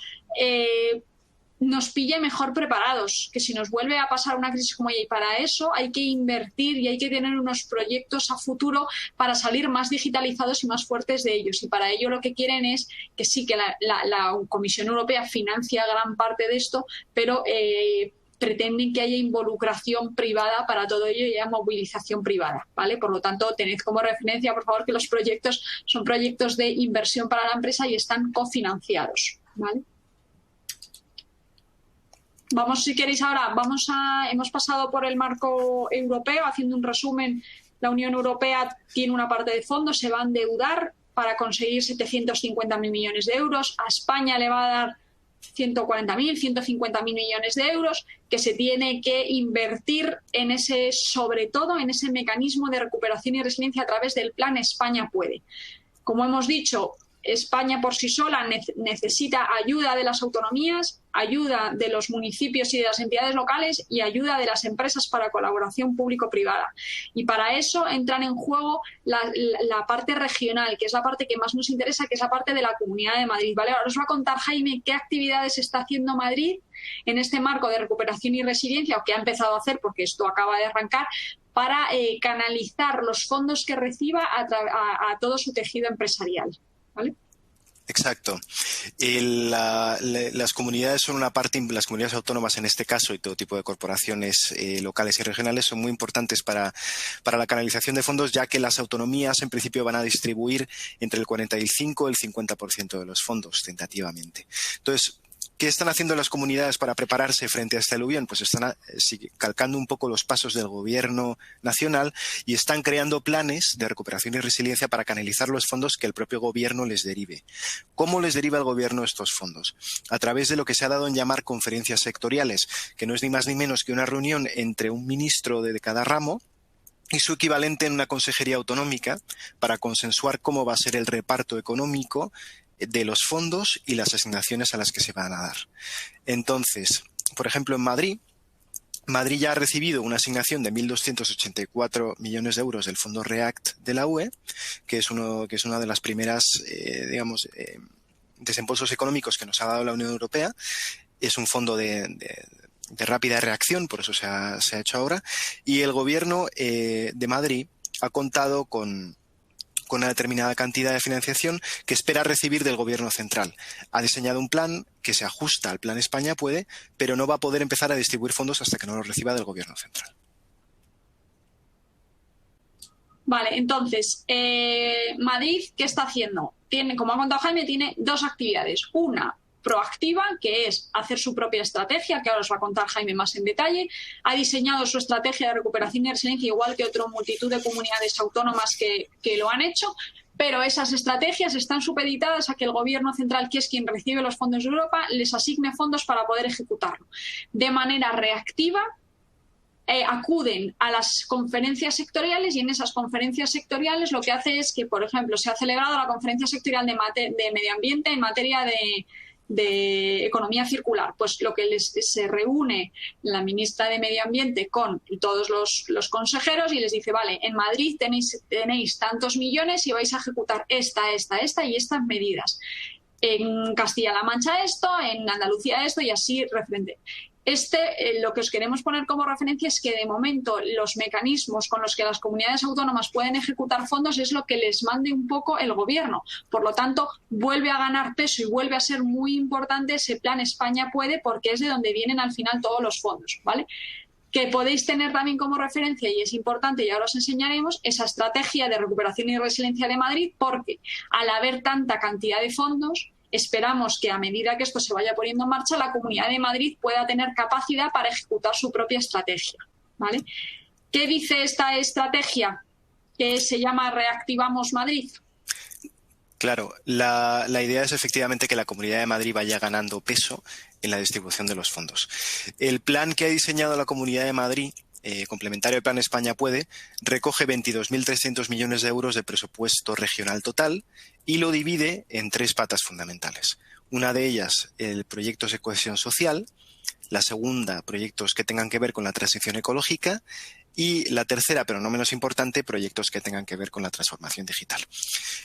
nos pille mejor preparados, que si nos vuelve a pasar una crisis como ella. Y para eso hay que invertir y hay que tener unos proyectos a futuro para salir más digitalizados y más fuertes de ellos. Y para ello lo que quieren es que sí, que la Comisión Europea financia gran parte de esto, pero pretenden que haya involucración privada para todo ello y haya movilización privada, ¿vale? Por lo tanto, tened como referencia, por favor, que los proyectos son proyectos de inversión para la empresa y están cofinanciados, ¿vale? Vamos, si queréis ahora, hemos pasado por el marco europeo, haciendo un resumen. La Unión Europea tiene una parte de fondos, se va a endeudar para conseguir 750.000 millones de euros. A España le va a dar 140.000, 150.000 millones de euros que se tiene que invertir en ese, sobre todo en ese mecanismo de recuperación y resiliencia a través del plan España Puede. Como hemos dicho, España por sí sola necesita ayuda de las autonomías, ayuda de los municipios y de las entidades locales y ayuda de las empresas para colaboración público-privada. Y para eso entran en juego la parte regional, que es la parte que más nos interesa, que es la parte de la Comunidad de Madrid. ¿Vale? Ahora os va a contar Jaime qué actividades está haciendo Madrid en este marco de recuperación y resiliencia, o que ha empezado a hacer porque esto acaba de arrancar, para canalizar los fondos que reciba a todo su tejido empresarial. ¿Vale? Exacto. Las comunidades son una parte, las comunidades autónomas en este caso y todo tipo de corporaciones locales y regionales son muy importantes para la canalización de fondos, ya que las autonomías en principio van a distribuir entre el 45 y el 50% de los fondos tentativamente. Entonces, ¿qué están haciendo las comunidades para prepararse frente a este aluvión? Pues están calcando un poco los pasos del gobierno nacional y están creando planes de recuperación y resiliencia para canalizar los fondos que el propio gobierno les derive. ¿Cómo les deriva el gobierno estos fondos? A través de lo que se ha dado en llamar conferencias sectoriales, que no es ni más ni menos que una reunión entre un ministro de cada ramo y su equivalente en una consejería autonómica para consensuar cómo va a ser el reparto económico de los fondos y las asignaciones a las que se van a dar. Entonces, por ejemplo, en Madrid ya ha recibido una asignación de 1.284 millones de euros del fondo REACT de la UE, que es una de las primeras, desembolsos económicos que nos ha dado la Unión Europea. Es un fondo de rápida reacción, por eso se ha hecho ahora. Y el gobierno de Madrid ha contado con una determinada cantidad de financiación que espera recibir del gobierno central. Ha diseñado un plan que se ajusta al plan España Puede, pero no va a poder empezar a distribuir fondos hasta que no los reciba del gobierno central. Vale, entonces, Madrid, ¿qué está haciendo? Como ha contado Jaime, tiene dos actividades. Una proactiva, que es hacer su propia estrategia, que ahora os va a contar Jaime más en detalle. Ha diseñado su estrategia de recuperación y resiliencia, igual que otra multitud de comunidades autónomas que lo han hecho, pero esas estrategias están supeditadas a que el gobierno central, que es quien recibe los fondos de Europa, les asigne fondos para poder ejecutarlo. De manera reactiva, acuden a las conferencias sectoriales y en esas conferencias sectoriales lo que hace es que, por ejemplo, se ha celebrado la conferencia sectorial de medio ambiente en materia de economía circular. Pues lo que se reúne la ministra de Medio Ambiente con todos los consejeros y les dice, vale, en Madrid tenéis tantos millones y vais a ejecutar esta y estas medidas. En Castilla-La Mancha esto, en Andalucía esto y así referente. Lo que os queremos poner como referencia es que de momento los mecanismos con los que las comunidades autónomas pueden ejecutar fondos es lo que les mande un poco el gobierno. Por lo tanto, vuelve a ganar peso y vuelve a ser muy importante ese plan España Puede, porque es de donde vienen al final todos los fondos, ¿vale? Que podéis tener también como referencia, y es importante, y ahora os enseñaremos, esa estrategia de recuperación y resiliencia de Madrid, porque al haber tanta cantidad de fondos, esperamos que a medida que esto se vaya poniendo en marcha, la Comunidad de Madrid pueda tener capacidad para ejecutar su propia estrategia, ¿vale? ¿Qué dice esta estrategia que se llama Reactivamos Madrid? Claro, la idea es efectivamente que la Comunidad de Madrid vaya ganando peso en la distribución de los fondos. El plan que ha diseñado la Comunidad de Madrid, complementario al Plan España Puede, recoge 22.300 millones de euros de presupuesto regional total y lo divide en 3 patas fundamentales. Una de ellas, el proyectos de cohesión social, la segunda, proyectos que tengan que ver con la transición ecológica, y la tercera, pero no menos importante, proyectos que tengan que ver con la transformación digital.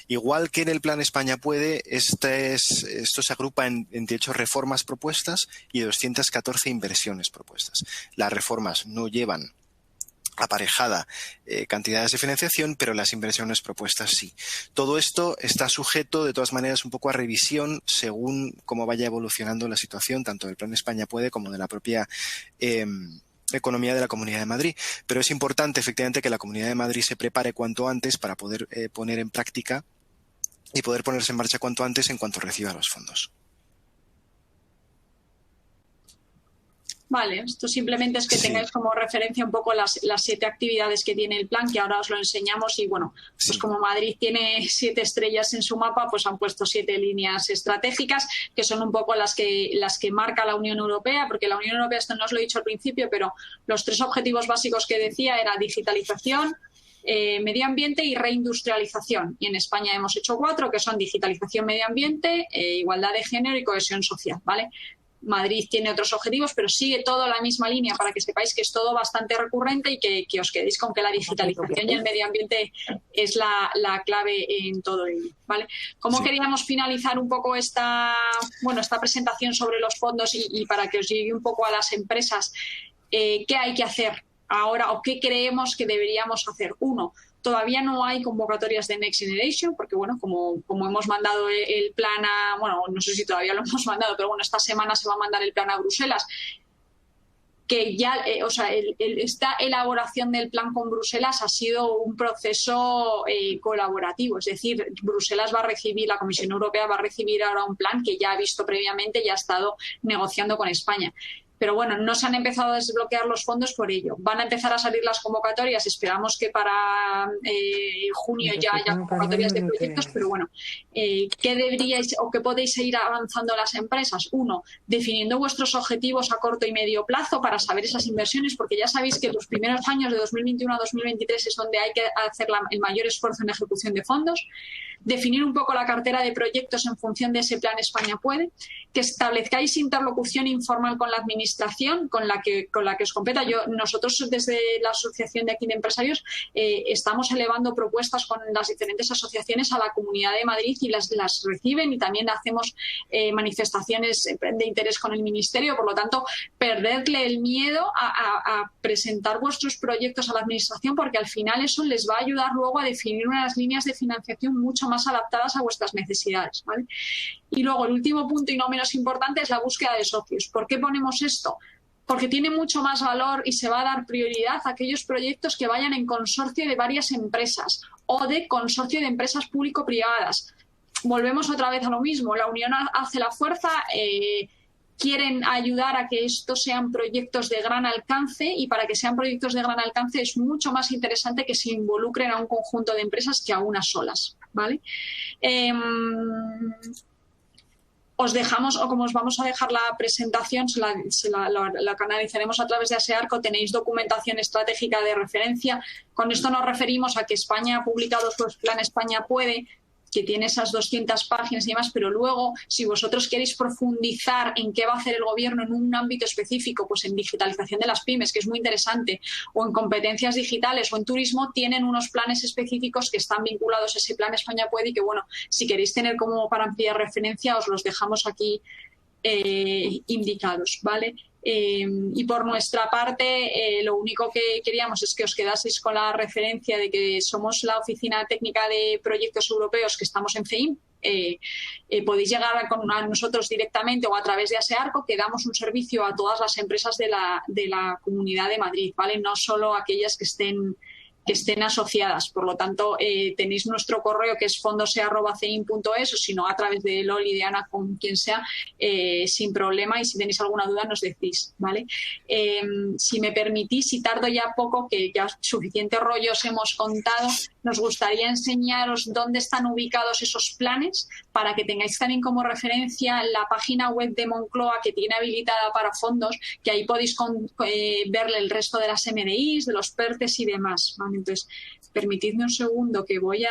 Igual que en el Plan España Puede, esto se agrupa en 18 reformas propuestas y 214 inversiones propuestas. Las reformas no llevan aparejada cantidades de financiación, pero las inversiones propuestas sí. Todo esto está sujeto, de todas maneras, un poco a revisión según cómo vaya evolucionando la situación, tanto del Plan España Puede como de la propia economía de la Comunidad de Madrid. Pero es importante, efectivamente, que la Comunidad de Madrid se prepare cuanto antes para poder poner en práctica y poder ponerse en marcha cuanto antes en cuanto reciba los fondos. Vale, esto simplemente es que tengáis como referencia un poco las 7 actividades que tiene el plan, que ahora os lo enseñamos y bueno, pues como Madrid tiene 7 estrellas en su mapa, pues han puesto 7 líneas estratégicas que son un poco las que marca la Unión Europea, porque la Unión Europea, esto no os lo he dicho al principio, pero los 3 objetivos básicos que decía era digitalización, medio ambiente y reindustrialización. Y en España hemos hecho 4, que son digitalización, medio ambiente, igualdad de género y cohesión social, ¿vale? Madrid tiene otros objetivos, pero sigue todo la misma línea para que sepáis que es todo bastante recurrente y que os quedéis con que la digitalización y el medio ambiente es la clave en todo ello, ¿vale? ¿Cómo queríamos finalizar un poco esta presentación sobre los fondos y para que os llegue un poco a las empresas? ¿Qué hay que hacer ahora o qué creemos que deberíamos hacer? 1. Todavía no hay convocatorias de Next Generation porque, bueno, como hemos mandado el plan a... Bueno, no sé si todavía lo hemos mandado, pero bueno, esta semana se va a mandar el plan a Bruselas, que ya, esta elaboración del plan con Bruselas ha sido un proceso colaborativo. Es decir, Bruselas va a recibir, la Comisión Europea va a recibir ahora un plan que ya ha visto previamente y ha estado negociando con España. Pero bueno, no se han empezado a desbloquear los fondos por ello. Van a empezar a salir las convocatorias. Esperamos que para junio ya haya convocatorias de proyectos. Pero bueno, ¿qué deberíais o qué podéis ir avanzando las empresas? 1, definiendo vuestros objetivos a corto y medio plazo para saber esas inversiones, porque ya sabéis que los primeros años de 2021 a 2023 es donde hay que hacer el mayor esfuerzo en ejecución de fondos. Definir un poco la cartera de proyectos en función de ese plan España Puede, que establezcáis interlocución informal con la administración, con la que os competa. Nosotros desde la asociación de aquí de empresarios estamos elevando propuestas con las diferentes asociaciones a la Comunidad de Madrid y las reciben, y también hacemos manifestaciones de interés con el Ministerio. Por lo tanto, perderle el miedo a presentar vuestros proyectos a la administración, porque al final eso les va a ayudar luego a definir unas líneas de financiación mucho más adaptadas a vuestras necesidades, ¿vale? Y luego el último punto y no menos importante es la búsqueda de socios. ¿Por qué ponemos esto? Porque tiene mucho más valor y se va a dar prioridad a aquellos proyectos que vayan en consorcio de varias empresas o de consorcio de empresas público-privadas. Volvemos otra vez a lo mismo. La unión hace la fuerza. Quieren ayudar a que estos sean proyectos de gran alcance, y para que sean proyectos de gran alcance es mucho más interesante que se involucren a un conjunto de empresas que a unas solas, ¿vale? Os dejamos, o como os vamos a dejar la presentación, la canalizaremos a través de ASEARCO. Tenéis documentación estratégica de referencia. Con esto nos referimos a que España ha publicado su plan España Puede, que tiene esas 200 páginas y demás, pero luego, si vosotros queréis profundizar en qué va a hacer el gobierno en un ámbito específico, pues en digitalización de las pymes, que es muy interesante, o en competencias digitales o en turismo, tienen unos planes específicos que están vinculados a ese plan España Puede, y que, bueno, si queréis tener como para ampliar referencia, os los dejamos aquí indicados, ¿vale? Y por nuestra parte, lo único que queríamos es que os quedaseis con la referencia de que somos la Oficina Técnica de Proyectos Europeos, que estamos en FEIM. Podéis llegar a nosotros directamente o a través de ASEARCO, que damos un servicio a todas las empresas de la Comunidad de Madrid, ¿vale? No solo aquellas que estén que estén asociadas. Por lo tanto, tenéis nuestro correo que es fondose@cein.es, o si no, a través de Loli, de Ana, con quien sea, sin problema, y si tenéis alguna duda nos decís, ¿vale? Si me permitís, si tardo ya poco, que ya suficiente rollo os hemos contado, nos gustaría enseñaros dónde están ubicados esos planes para que tengáis también como referencia la página web de Moncloa, que tiene habilitada para fondos, que ahí podéis verle el resto de las MDIs, de los PERTES y demás, ¿vale? Entonces, permitidme un segundo que voy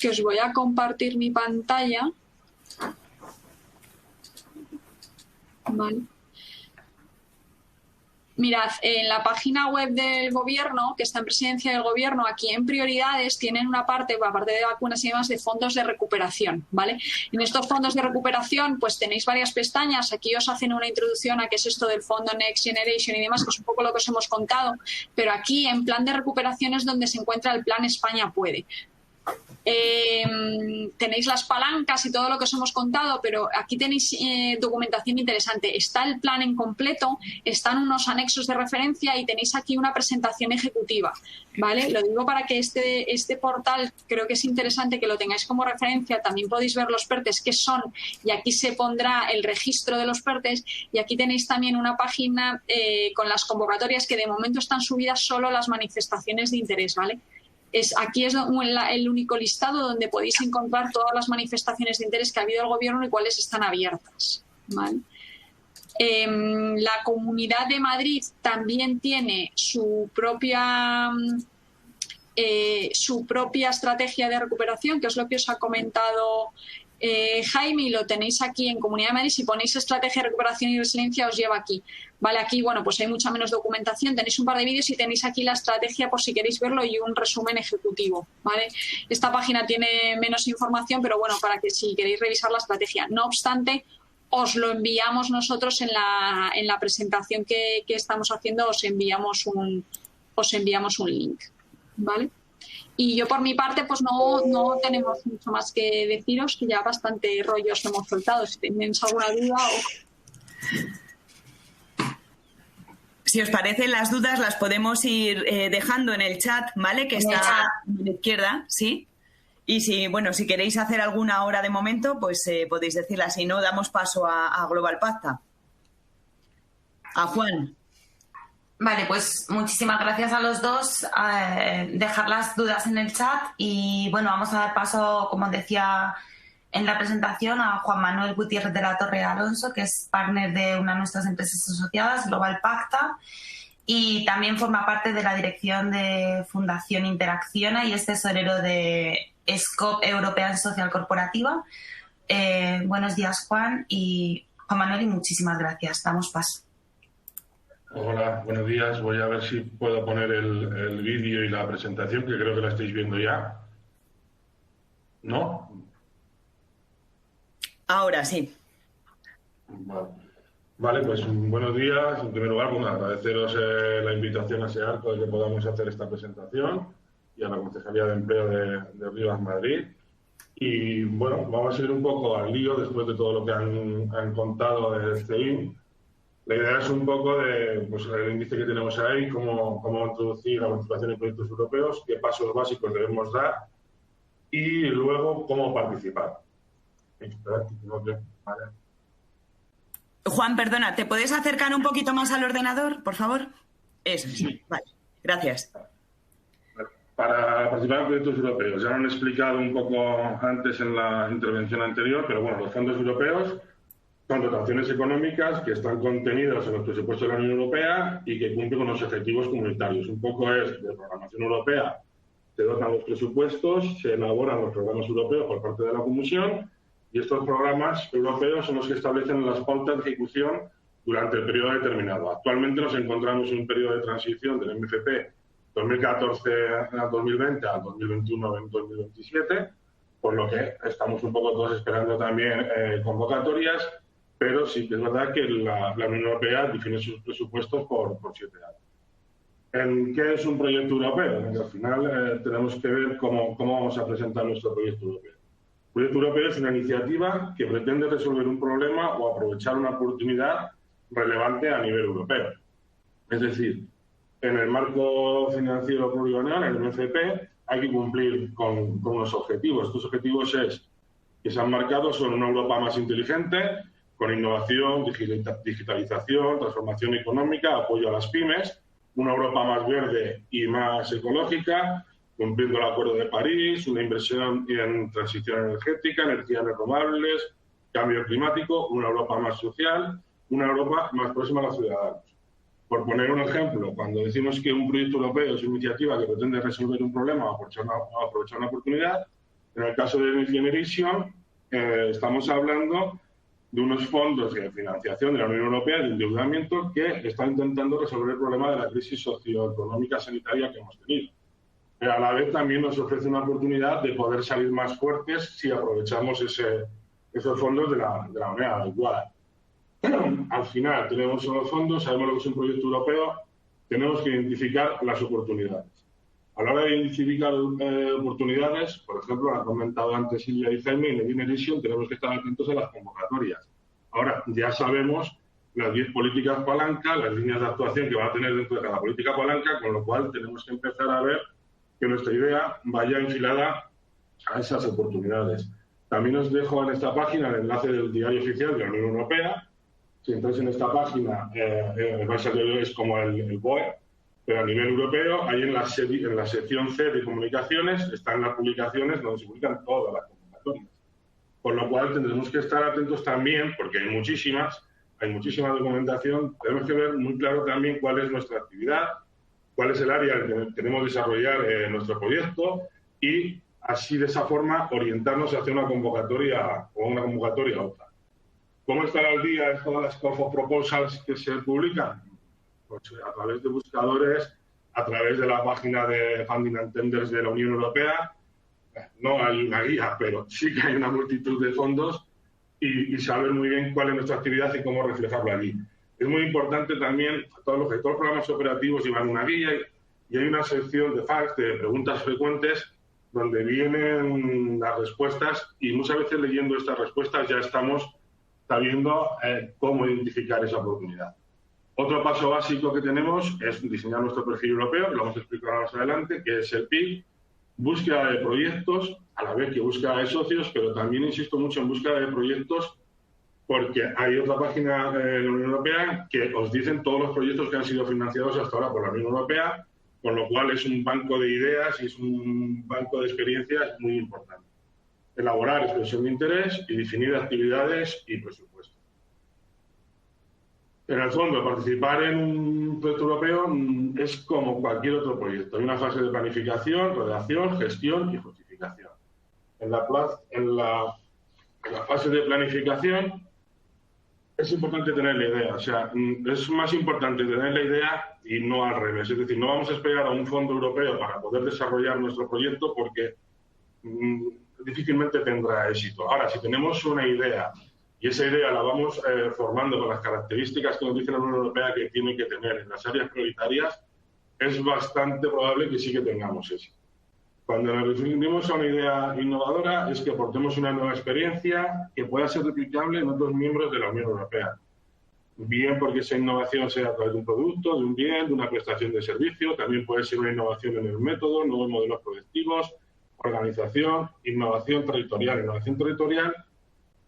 os voy a compartir mi pantalla. Vale. Mirad, en la página web del Gobierno, que está en Presidencia del Gobierno, aquí en prioridades tienen una parte, aparte de vacunas y demás, de fondos de recuperación, ¿vale? En estos fondos de recuperación, pues tenéis varias pestañas. Aquí os hacen una introducción a qué es esto del fondo Next Generation y demás, que es un poco lo que os hemos contado. Pero aquí, en plan de recuperación, es donde se encuentra el plan España Puede. Tenéis las palancas y todo lo que os hemos contado, pero aquí tenéis documentación interesante. Está el plan en completo, están unos anexos de referencia y tenéis aquí una presentación ejecutiva, ¿vale? Lo digo para que este portal, creo que es interesante que lo tengáis como referencia. También podéis ver los PERTES que son, y aquí se pondrá el registro de los PERTES, y aquí tenéis también una página con las convocatorias, que de momento están subidas solo las manifestaciones de interés, ¿vale? Aquí es el único listado donde podéis encontrar todas las manifestaciones de interés que ha habido el Gobierno y cuáles están abiertas, ¿vale? La Comunidad de Madrid también tiene su propia estrategia de recuperación, que es lo que os ha comentado Jaime, y lo tenéis aquí en Comunidad de Madrid. Si ponéis estrategia de recuperación y resiliencia, os lleva aquí. Vale, aquí, bueno, pues hay mucha menos documentación, tenéis un par de vídeos y tenéis aquí la estrategia por si queréis verlo y un resumen ejecutivo, ¿vale? Esta página tiene menos información, pero bueno, para que si queréis revisar la estrategia. No obstante, os lo enviamos nosotros en la presentación que estamos haciendo, os enviamos un link, ¿vale? Y yo por mi parte, pues no tenemos mucho más que deciros, que ya bastante rollos hemos soltado. Si tenéis alguna duda Si os parecen, las dudas las podemos ir dejando en el chat, ¿vale? Que está a la izquierda, ¿sí? Y si queréis hacer alguna hora de momento, pues podéis decirla. Si no, damos paso a Global Pacta. A Juan. Vale, pues muchísimas gracias a los dos. Dejar las dudas en el chat y, bueno, vamos a dar paso, como decía en la presentación, a Juan Manuel Gutiérrez de la Torre Alonso, que es partner de una de nuestras empresas asociadas, Global Pacta, y también forma parte de la dirección de Fundación Interacciona y es tesorero de SCOP European Social Corporativa. Buenos días, Juan Manuel, y muchísimas gracias. Damos paso. Hola, buenos días. Voy a ver si puedo poner el vídeo y la presentación, que creo que la estáis viendo ya. ¿No? Ahora sí. Vale, pues buenos días. En primer lugar, agradeceros la invitación a SEARCO de que podamos hacer esta presentación y a la Concejalía de Empleo de Rivas Madrid. Y bueno, vamos a ir un poco al lío después de todo lo que han contado de CEIN. La idea es un poco de el índice que tenemos ahí, cómo introducir la participación en proyectos europeos, qué pasos básicos debemos dar y luego cómo participar. Vale. Juan, perdona, ¿te puedes acercar un poquito más al ordenador, por favor? Eso, sí. Vale, gracias. Para participar en proyectos europeos, ya lo han explicado un poco antes en la intervención anterior, pero bueno, los fondos europeos son dotaciones económicas que están contenidas en los presupuestos de la Unión Europea y que cumplen con los objetivos comunitarios. Un poco es de programación europea, se dotan los presupuestos, se elaboran los programas europeos por parte de la Comisión y estos programas europeos son los que establecen las pautas de ejecución durante el periodo determinado. Actualmente nos encontramos en un periodo de transición del MFP 2014 a 2020 a 2021 a 2027, por lo que estamos un poco todos esperando también convocatorias. Pero sí que es verdad que la Unión Europea define sus presupuestos por 7 años. ¿Qué es un proyecto europeo? Al final tenemos que ver cómo vamos a presentar nuestro proyecto europeo. El proyecto europeo es una iniciativa que pretende resolver un problema o aprovechar una oportunidad relevante a nivel europeo. Es decir, en el marco financiero plurianual, en el MFP, hay que cumplir con unos objetivos. Estos objetivos que se han marcado son una Europa más inteligente, con innovación, digitalización, transformación económica, apoyo a las pymes, una Europa más verde y más ecológica, cumpliendo el Acuerdo de París, una inversión en transición energética, energías renovables, cambio climático, una Europa más social, una Europa más próxima a los ciudadanos. Por poner un ejemplo, cuando decimos que un proyecto europeo es una iniciativa que pretende resolver un problema o aprovechar una oportunidad, en el caso de Next Generation estamos hablando de unos fondos de financiación de la Unión Europea de endeudamiento que están intentando resolver el problema de la crisis socioeconómica sanitaria que hemos tenido. Pero a la vez también nos ofrece una oportunidad de poder salir más fuertes si aprovechamos esos fondos de la manera adecuada. Al final tenemos los fondos, sabemos lo que es un proyecto europeo, tenemos que identificar las oportunidades. A la hora de identificar oportunidades, por ejemplo, lo han comentado antes Silvia y Jaime, en Next Generation tenemos que estar atentos a las convocatorias. Ahora, ya sabemos las 10 políticas palanca, las líneas de actuación que va a tener dentro de cada política palanca, con lo cual tenemos que empezar a ver que nuestra idea vaya enfilada a esas oportunidades. También os dejo en esta página el enlace del Diario Oficial de la Unión Europea. Si entráis en esta página, es como el BOE, pero a nivel europeo, ahí en la sección C de comunicaciones, están las publicaciones donde se publican todas las convocatorias. Con lo cual tendremos que estar atentos también, porque hay muchísima documentación, tenemos que ver muy claro también cuál es nuestra actividad, cuál es el área en que queremos desarrollar nuestro proyecto y así de esa forma orientarnos hacia una convocatoria o una convocatoria a otra. ¿Cómo están al día todas las call for proposals que se publican? Pues a través de buscadores, a través de la página de Funding and Tenders de la Unión Europea. No hay una guía, pero sí que hay una multitud de fondos y saber muy bien cuál es nuestra actividad y cómo reflejarlo allí. Es muy importante también, todos los programas operativos llevan una guía y hay una sección de facts, de preguntas frecuentes, donde vienen las respuestas y muchas veces leyendo estas respuestas ya estamos sabiendo cómo identificar esa oportunidad. Otro paso básico que tenemos es diseñar nuestro perfil europeo, que lo vamos a explicar más adelante, que es el PIB, búsqueda de proyectos, a la vez que búsqueda de socios, pero también insisto mucho en búsqueda de proyectos porque hay otra página de la Unión Europea que os dicen todos los proyectos que han sido financiados hasta ahora por la Unión Europea, con lo cual es un banco de ideas y es un banco de experiencias muy importante. Elaborar expresión de interés y definir actividades y presupuestos. En el fondo, participar en un proyecto europeo es como cualquier otro proyecto. Hay una fase de planificación, redacción, gestión y justificación. En la fase de planificación es importante tener la idea. O sea, es más importante tener la idea y no al revés. Es decir, no vamos a esperar a un fondo europeo para poder desarrollar nuestro proyecto porque difícilmente tendrá éxito. Ahora, si tenemos una idea y esa idea la vamos formando con las características que nos dice la Unión Europea que tiene que tener en las áreas prioritarias, es bastante probable que sí que tengamos éxito. Cuando nos referimos a una idea innovadora es que aportemos una nueva experiencia que pueda ser replicable en otros miembros de la Unión Europea. Bien porque esa innovación sea a través de un producto, de un bien, de una prestación de servicio, también puede ser una innovación en el método, nuevos modelos productivos, organización, innovación territorial. Innovación territorial,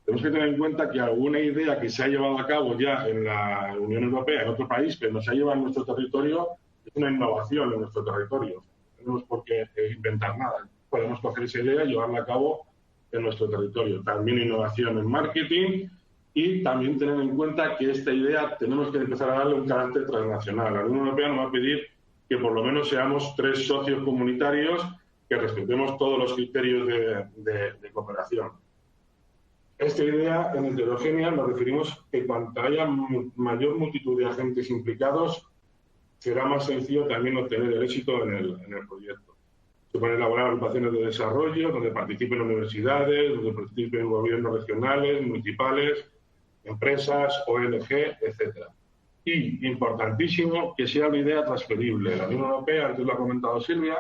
tenemos que tener en cuenta que alguna idea que se ha llevado a cabo ya en la Unión Europea, en otro país, pero no se ha llevado a nuestro territorio, es una innovación en nuestro territorio. No tenemos por qué inventar nada. Podemos coger esa idea y llevarla a cabo en nuestro territorio. También innovación en marketing y también tener en cuenta que esta idea tenemos que empezar a darle un carácter transnacional. La Unión Europea nos va a pedir que por lo menos seamos 3 socios comunitarios que respetemos todos los criterios de cooperación. Esta idea, en heterogénea, nos referimos que cuanto haya mayor multitud de agentes implicados, será más sencillo también obtener el éxito en el proyecto. Se pueden elaborar agrupaciones de desarrollo, donde participen universidades, donde participen gobiernos regionales, municipales, empresas, ONG, etc. Y, importantísimo, que sea una idea transferible. La Unión Europea, antes lo ha comentado Silvia,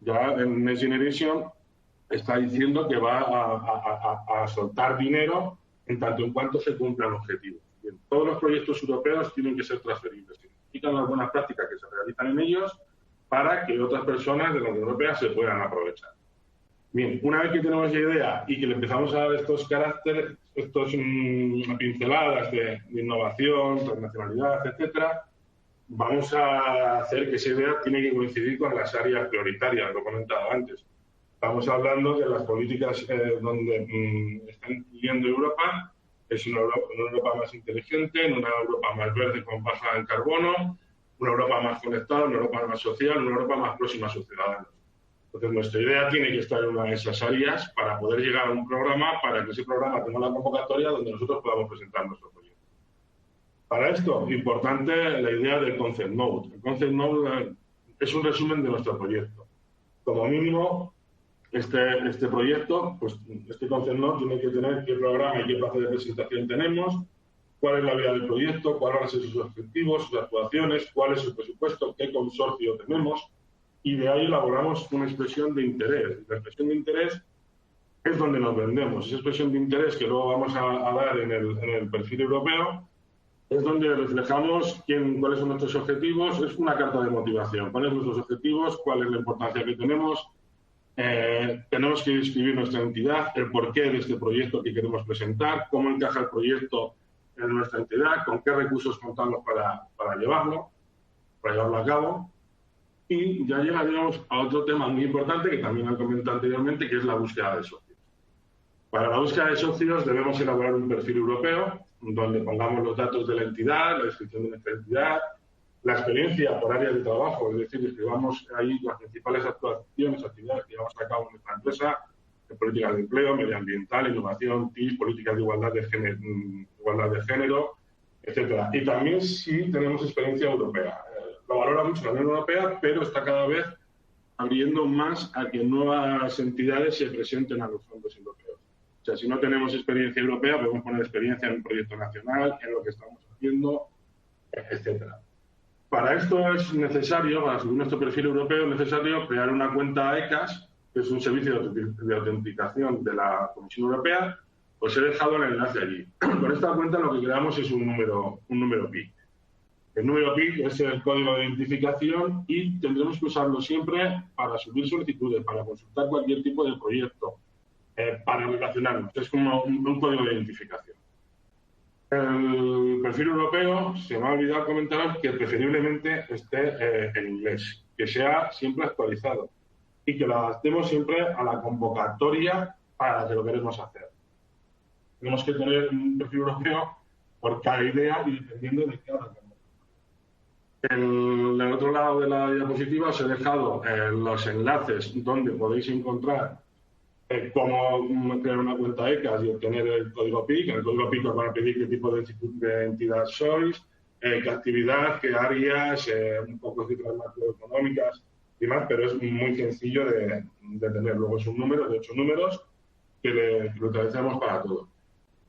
ya en Next Generation está diciendo que va a soltar dinero en tanto en cuanto se cumplan objetivos. Y Bien, todos los proyectos europeos tienen que ser transferibles. Significan las buenas prácticas que se realizan en ellos para que otras personas de la Unión Europea se puedan aprovechar. Bien, una vez que tenemos la idea y que le empezamos a dar estos caracteres, estos pinceladas de innovación, transnacionalidad, etcétera, vamos a hacer que esa idea tiene que coincidir con las áreas prioritarias, lo he comentado antes. Estamos hablando de las políticas donde está incluyendo Europa, es una Europa más inteligente, una Europa más verde con baja en carbono, una Europa más conectada, una Europa más social, una Europa más próxima a sus ciudadanos. Entonces, nuestra idea tiene que estar en una de esas áreas para poder llegar a un programa, para que ese programa tenga una convocatoria donde nosotros podamos presentar nuestro proyecto. Para esto, importante la idea del Concept Note. El Concept Note es un resumen de nuestro proyecto. Como mínimo, este proyecto, pues este Concept Note tiene que tener qué programa y qué fase de presentación tenemos, cuál es la vía del proyecto, cuáles van a ser sus objetivos, sus actuaciones, cuál es su presupuesto, qué consorcio tenemos, y de ahí elaboramos una expresión de interés. La expresión de interés es donde nos vendemos. Esa expresión de interés que luego vamos a dar en el perfil europeo es donde reflejamos cuáles son nuestros objetivos. Es una carta de motivación. ¿Cuáles son nuestros objetivos? ¿Cuál es la importancia que tenemos? Tenemos que describir nuestra entidad, el porqué de este proyecto que queremos presentar, cómo encaja el proyecto en nuestra entidad, con qué recursos contamos para llevarlo a cabo. Y ya llegaríamos a otro tema muy importante que también han comentado anteriormente, que es la búsqueda de socios. Para la búsqueda de socios debemos elaborar un perfil europeo donde pongamos los datos de la entidad, la descripción de nuestra entidad, la experiencia por áreas de trabajo, es decir, escribamos ahí las principales actuaciones, actividades que llevamos a cabo en nuestra empresa, en políticas de empleo, medioambiental, innovación, TIC, políticas de igualdad de género, etcétera. Y también si tenemos experiencia europea. Lo valora mucho la Unión Europea, pero está cada vez abriendo más a que nuevas entidades se presenten a los fondos europeos. O sea, si no tenemos experiencia europea, podemos poner experiencia en un proyecto nacional, en lo que estamos haciendo, etcétera. Para esto es necesario, para subir nuestro perfil europeo, es necesario crear una cuenta ECAS, que es un servicio de autenticación de la Comisión Europea. Pues he dejado el enlace allí. Con esta cuenta lo que creamos es un número PIC. El número PIC es el código de identificación y tendremos que usarlo siempre para subir solicitudes, para consultar cualquier tipo de proyecto, para relacionarnos. Es como un código de identificación. El perfil europeo, se me ha olvidado comentaros que preferiblemente esté en inglés, que sea siempre actualizado y que lo adaptemos siempre a la convocatoria para la que lo queremos hacer. Tenemos que tener un perfil europeo por cada idea y dependiendo de qué hora. En el otro lado de la diapositiva os he dejado los enlaces donde podéis encontrar cómo crear una cuenta ECAS y obtener el código PIC. En el código PIC os van a pedir qué tipo de entidad sois, qué actividad, qué áreas, un poco de cifras macroeconómicas y más, pero es muy sencillo de tener. Luego es un número de 8 números que lo utilizamos para todo.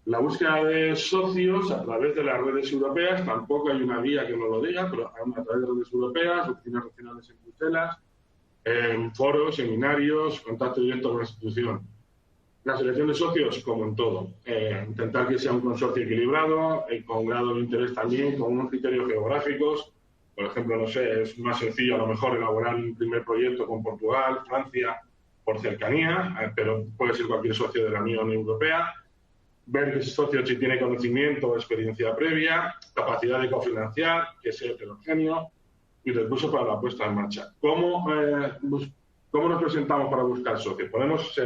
La búsqueda de socios a través de las redes europeas, tampoco hay una guía que nos lo diga, pero a través de redes europeas, oficinas regionales en Bruselas, foros, seminarios, contacto directo con la institución. La selección de socios, como en todo, intentar que sea un consorcio equilibrado, con grado de interés también, con unos criterios geográficos. Por ejemplo, no sé, es más sencillo a lo mejor elaborar un primer proyecto con Portugal, Francia, por cercanía, pero puede ser cualquier socio de la Unión Europea. Ver que ese socio si tiene conocimiento o experiencia previa, capacidad de cofinanciar, que sea heterogéneo y recursos para la puesta en marcha. ¿Cómo nos presentamos para buscar socios? Podemos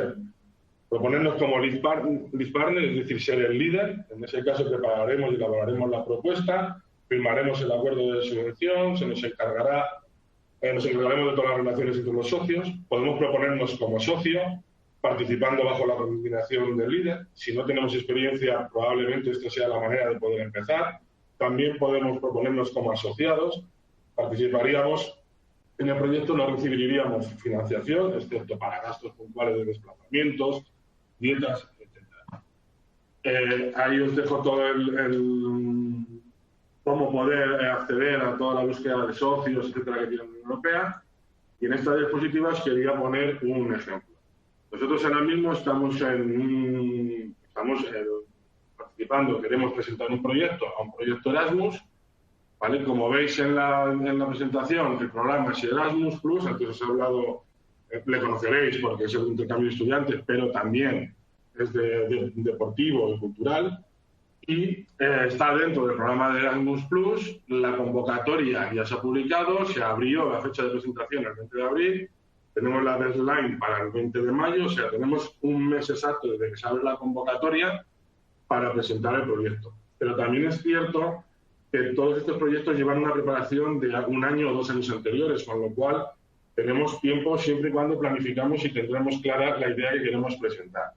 proponernos como lead partner, es decir, ser el líder. En ese caso prepararemos y elaboraremos la propuesta, firmaremos el acuerdo de subvención, nos encargaremos de todas las relaciones entre los socios. Podemos proponernos como socio, participando bajo la coordinación del líder. Si no tenemos experiencia, probablemente esta sea la manera de poder empezar. También podemos proponernos como asociados. Participaríamos en el proyecto, no recibiríamos financiación, excepto para gastos puntuales de desplazamientos, dietas, etc. Ahí os dejo todo cómo poder acceder a toda la búsqueda de socios, etcétera, que tiene la Unión Europea. Y en esta diapositiva os quería poner un ejemplo. Nosotros ahora mismo estamos participando participando, queremos presentar un proyecto Erasmus, ¿vale? Como veis en la presentación, el programa es Erasmus Plus, antes os he hablado, le conoceréis porque es el intercambio de estudiantes, pero también es deportivo y cultural. Y está dentro del programa de Erasmus Plus. La convocatoria ya se ha publicado, se abrió la fecha de presentación el 20 de abril, tenemos la deadline para el 20 de mayo, o sea, tenemos un mes exacto desde que se abre la convocatoria para presentar el proyecto. Pero también es cierto que todos estos proyectos llevan una preparación de 1 año o 2 años anteriores, con lo cual tenemos tiempo siempre y cuando planificamos y tendremos clara la idea que queremos presentar.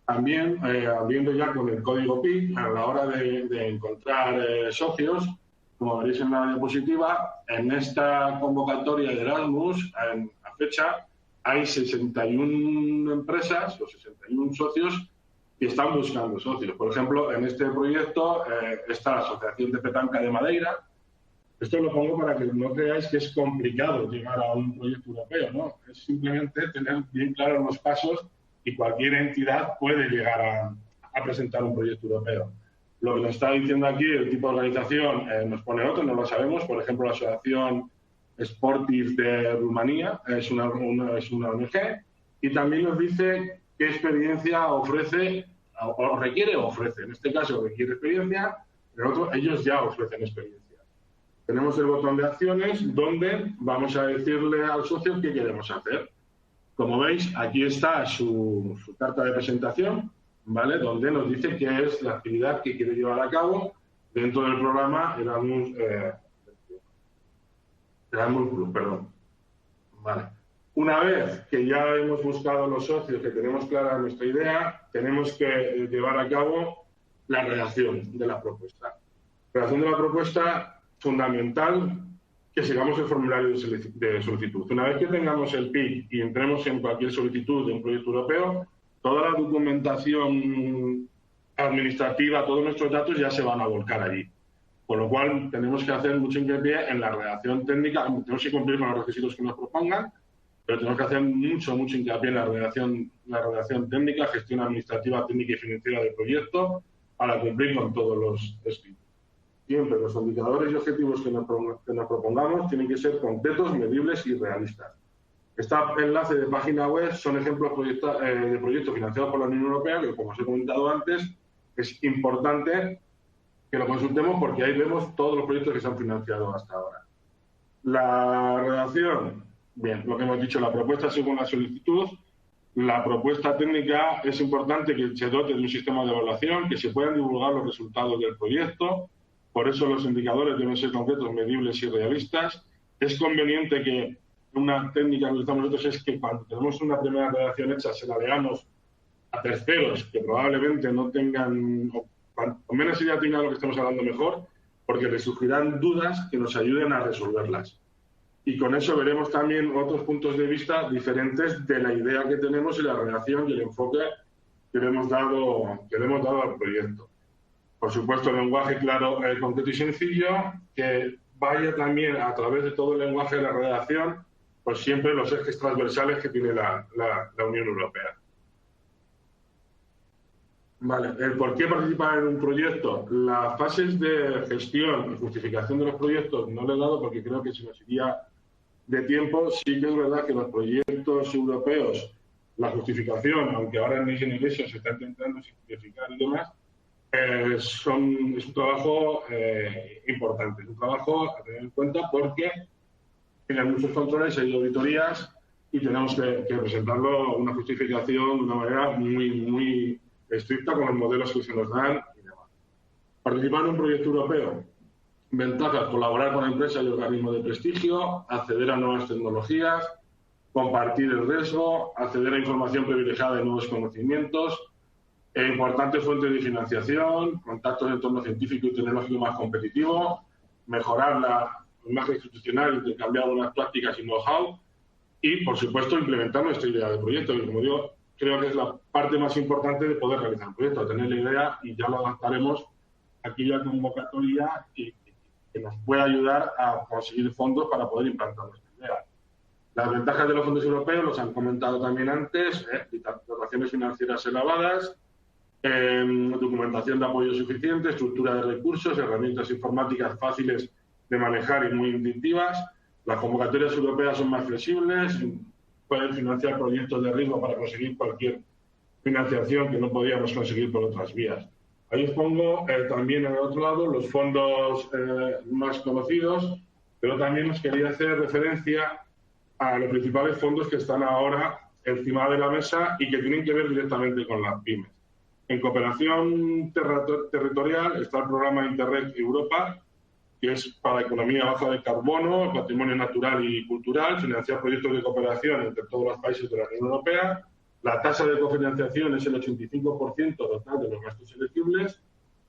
También, abriendo ya con el código PIC, a la hora de encontrar socios, como veréis en la diapositiva, en esta convocatoria de Erasmus, a fecha, hay 61 empresas o 61 socios que están buscando socios. Por ejemplo, en este proyecto está la Asociación de Petanca de Madeira. Esto lo pongo para que no creáis que es complicado llegar a un proyecto europeo, ¿no? Es simplemente tener bien claros los pasos y cualquier entidad puede llegar a presentar un proyecto europeo. Lo que nos está diciendo aquí el tipo de organización nos pone otro, no lo sabemos. Por ejemplo, la Asociación Sportiv de Rumanía es una ONG, y también nos dice qué experiencia ofrece, o requiere o ofrece. En este caso requiere experiencia, en el otro ellos ya ofrecen experiencia. Tenemos el botón de acciones donde vamos a decirle al socio qué queremos hacer. Como veis, aquí está su carta de presentación, ¿vale? Donde nos dice qué es la actividad que quiere llevar a cabo dentro del programa Erasmus Plus, perdón. Vale. Una vez que ya hemos buscado a los socios, que tenemos clara nuestra idea, tenemos que llevar a cabo la redacción de la propuesta. La redacción de la propuesta, fundamental que sigamos el formulario de solicitud. Una vez que tengamos el PIC y entremos en cualquier solicitud de un proyecto europeo, toda la documentación administrativa, todos nuestros datos ya se van a volcar allí. Con lo cual, tenemos que hacer mucho hincapié en la redacción técnica. Tenemos que cumplir con los requisitos que nos propongan, pero tenemos que hacer mucho hincapié en la redacción técnica, gestión administrativa, técnica y financiera del proyecto, para cumplir con todos los escritos. Siempre los indicadores y objetivos que nos propongamos tienen que ser concretos, medibles y realistas. Este enlace de página web son ejemplos de proyectos financiados por la Unión Europea, que, como os he comentado antes, es importante que lo consultemos porque ahí vemos todos los proyectos que se han financiado hasta ahora. La redacción, bien, lo que hemos dicho, la propuesta según la solicitud. La propuesta técnica es importante que se dote de un sistema de evaluación, que se puedan divulgar los resultados del proyecto. Por eso los indicadores deben ser concretos, medibles y realistas. Es conveniente que una técnica que utilizamos nosotros es que cuando tenemos una primera redacción hecha se la leamos a terceros que probablemente no tengan, o menos idea tengan lo que estamos hablando mejor, porque les surgirán dudas que nos ayuden a resolverlas. Y con eso veremos también otros puntos de vista diferentes de la idea que tenemos y la redacción y el enfoque que le hemos dado al proyecto. Por supuesto, lenguaje claro, concreto y sencillo, que vaya también a través de todo el lenguaje de la redacción, pues siempre los ejes transversales que tiene la Unión Europea. Vale, el por qué participar en un proyecto. Las fases de gestión y justificación de los proyectos no lo he dado porque creo que se nos iría de tiempo. Sí que es verdad que los proyectos europeos, la justificación, aunque ahora en Next Generation se está intentando simplificar y demás, es un trabajo importante, es un trabajo a tener en cuenta porque tienen muchos controles, hay auditorías y tenemos que presentarlo una justificación de una manera muy estricta con los modelos que se nos dan y demás. Participar en un proyecto europeo. Ventajas: colaborar con empresas y organismos de prestigio, acceder a nuevas tecnologías, compartir el riesgo, acceder a información privilegiada de nuevos conocimientos, importantes fuentes de financiación, contactos en entorno científico y tecnológico más competitivo, mejorar la imagen institucional, intercambiar buenas prácticas y know-how y, por supuesto, implementar nuestra idea de proyecto, que, como digo, creo que es la parte más importante de poder realizar un proyecto, tener la idea y ya lo adaptaremos a aquella convocatoria que nos pueda ayudar a conseguir fondos para poder implantar nuestra idea. Las ventajas de los fondos europeos los han comentado también antes, dotaciones financieras elevadas, documentación de apoyo suficiente, estructura de recursos, herramientas informáticas fáciles de manejar y muy intuitivas. Las convocatorias europeas son más flexibles, pueden financiar proyectos de riesgo para conseguir cualquier financiación que no podíamos conseguir por otras vías. Ahí os pongo también en el otro lado los fondos más conocidos, pero también os quería hacer referencia a los principales fondos que están ahora encima de la mesa y que tienen que ver directamente con las pymes. En cooperación territorial está el programa Interreg Europa, que es para economía baja de carbono, patrimonio natural y cultural, financiar proyectos de cooperación entre todos los países de la Unión Europea. La tasa de cofinanciación es el 85% total de los gastos elegibles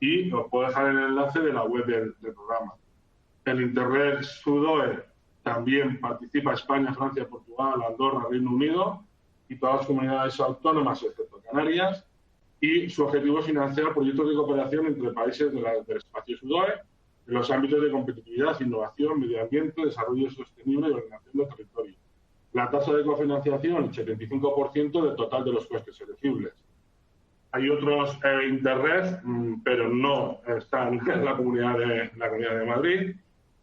y os puedo dejar el enlace de la web del programa. El Interreg Sudoe también participa España, Francia, Portugal, Andorra, Reino Unido y todas las comunidades autónomas, excepto Canarias, y su objetivo es financiar proyectos de cooperación entre países del espacio Sudoe en los ámbitos de competitividad, innovación, medio ambiente, desarrollo sostenible y ordenación del territorio. La tasa de cofinanciación, 75% del total de los costes elegibles. Hay otros Interreg, pero no están en la Comunidad de Madrid,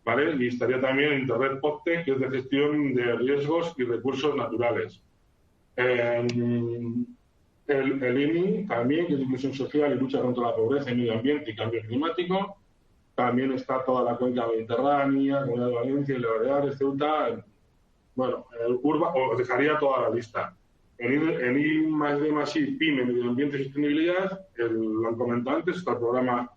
¿vale? Y estaría también Interreg POCTE, que es de gestión de riesgos y recursos naturales. El INI también, que es inclusión social y lucha contra la pobreza, medio ambiente y cambio climático. También está toda la cuenca mediterránea, Comunidad de Valencia, Baleares, Ceuta. Bueno, Urba, os dejaría toda la lista. En I+D+I, PYME, Medio Ambiente y Sostenibilidad, lo han comentado antes, está el programa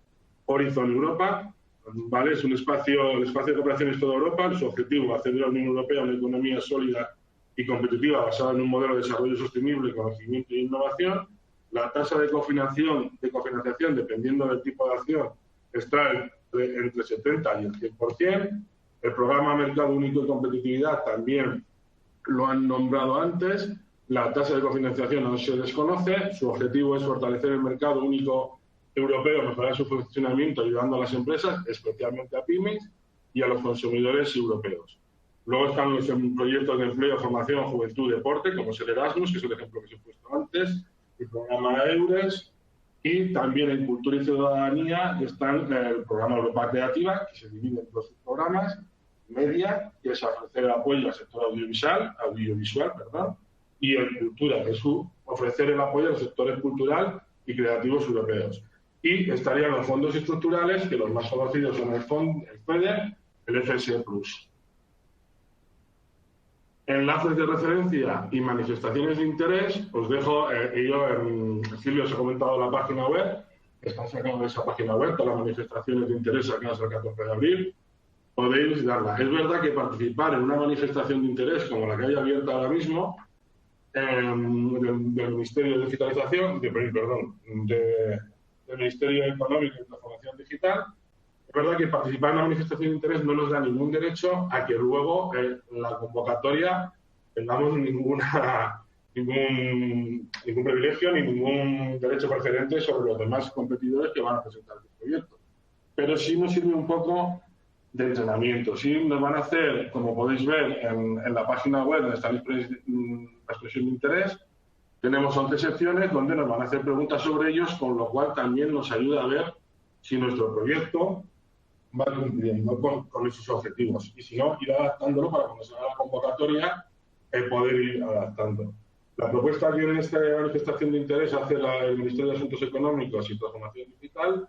Horizon Europa, ¿vale? Es un espacio, el espacio de cooperación es toda Europa. Su objetivo es hacer de la Unión Europea una economía sólida y competitiva basada en un modelo de desarrollo sostenible, conocimiento e innovación. La tasa de cofinanciación, dependiendo del tipo de acción, está entre 70 y el 100%. El programa Mercado Único y Competitividad también lo han nombrado antes. La tasa de cofinanciación no se desconoce. Su objetivo es fortalecer el mercado único europeo, mejorar su funcionamiento, ayudando a las empresas, especialmente a pymes y a los consumidores europeos. Luego están los proyectos de empleo, formación, juventud, deporte, como es el Erasmus, que es el ejemplo que os he puesto antes, el programa EURES, y también en cultura y ciudadanía están el programa Europa Creativa, que se divide en dos subprogramas: Media, que es ofrecer el apoyo al sector audiovisual, y en cultura, que es ofrecer el apoyo al sector cultural y creativos europeos. Y estarían los fondos estructurales, que los más conocidos son el FEDER, el FSE+. Enlaces de referencia y manifestaciones de interés, os dejo, Silvia os ha comentado la página web, están sacando de esa página web todas las manifestaciones de interés sacadas el 14 de abril, podéis darla. Es verdad que participar en una manifestación de interés como la que hay abierta ahora mismo, del Ministerio de Digitalización, del Ministerio Económico y Transformación Digital, es verdad que participar en una manifestación de interés no nos da ningún derecho a que luego en la convocatoria tengamos ningún privilegio ni ningún derecho preferente sobre los demás competidores que van a presentar este proyecto. Pero sí nos sirve un poco de entrenamiento. Sí nos van a hacer, como podéis ver en la página web donde está la expresión de interés, tenemos 11 secciones donde nos van a hacer preguntas sobre ellos, con lo cual también nos ayuda a ver si nuestro proyecto va cumpliendo con esos objetivos. Y si no, ir adaptándolo para cuando se haga la convocatoria poder ir adaptando. La propuesta que en esta manifestación de interés hace el Ministerio de Asuntos Económicos y Transformación Digital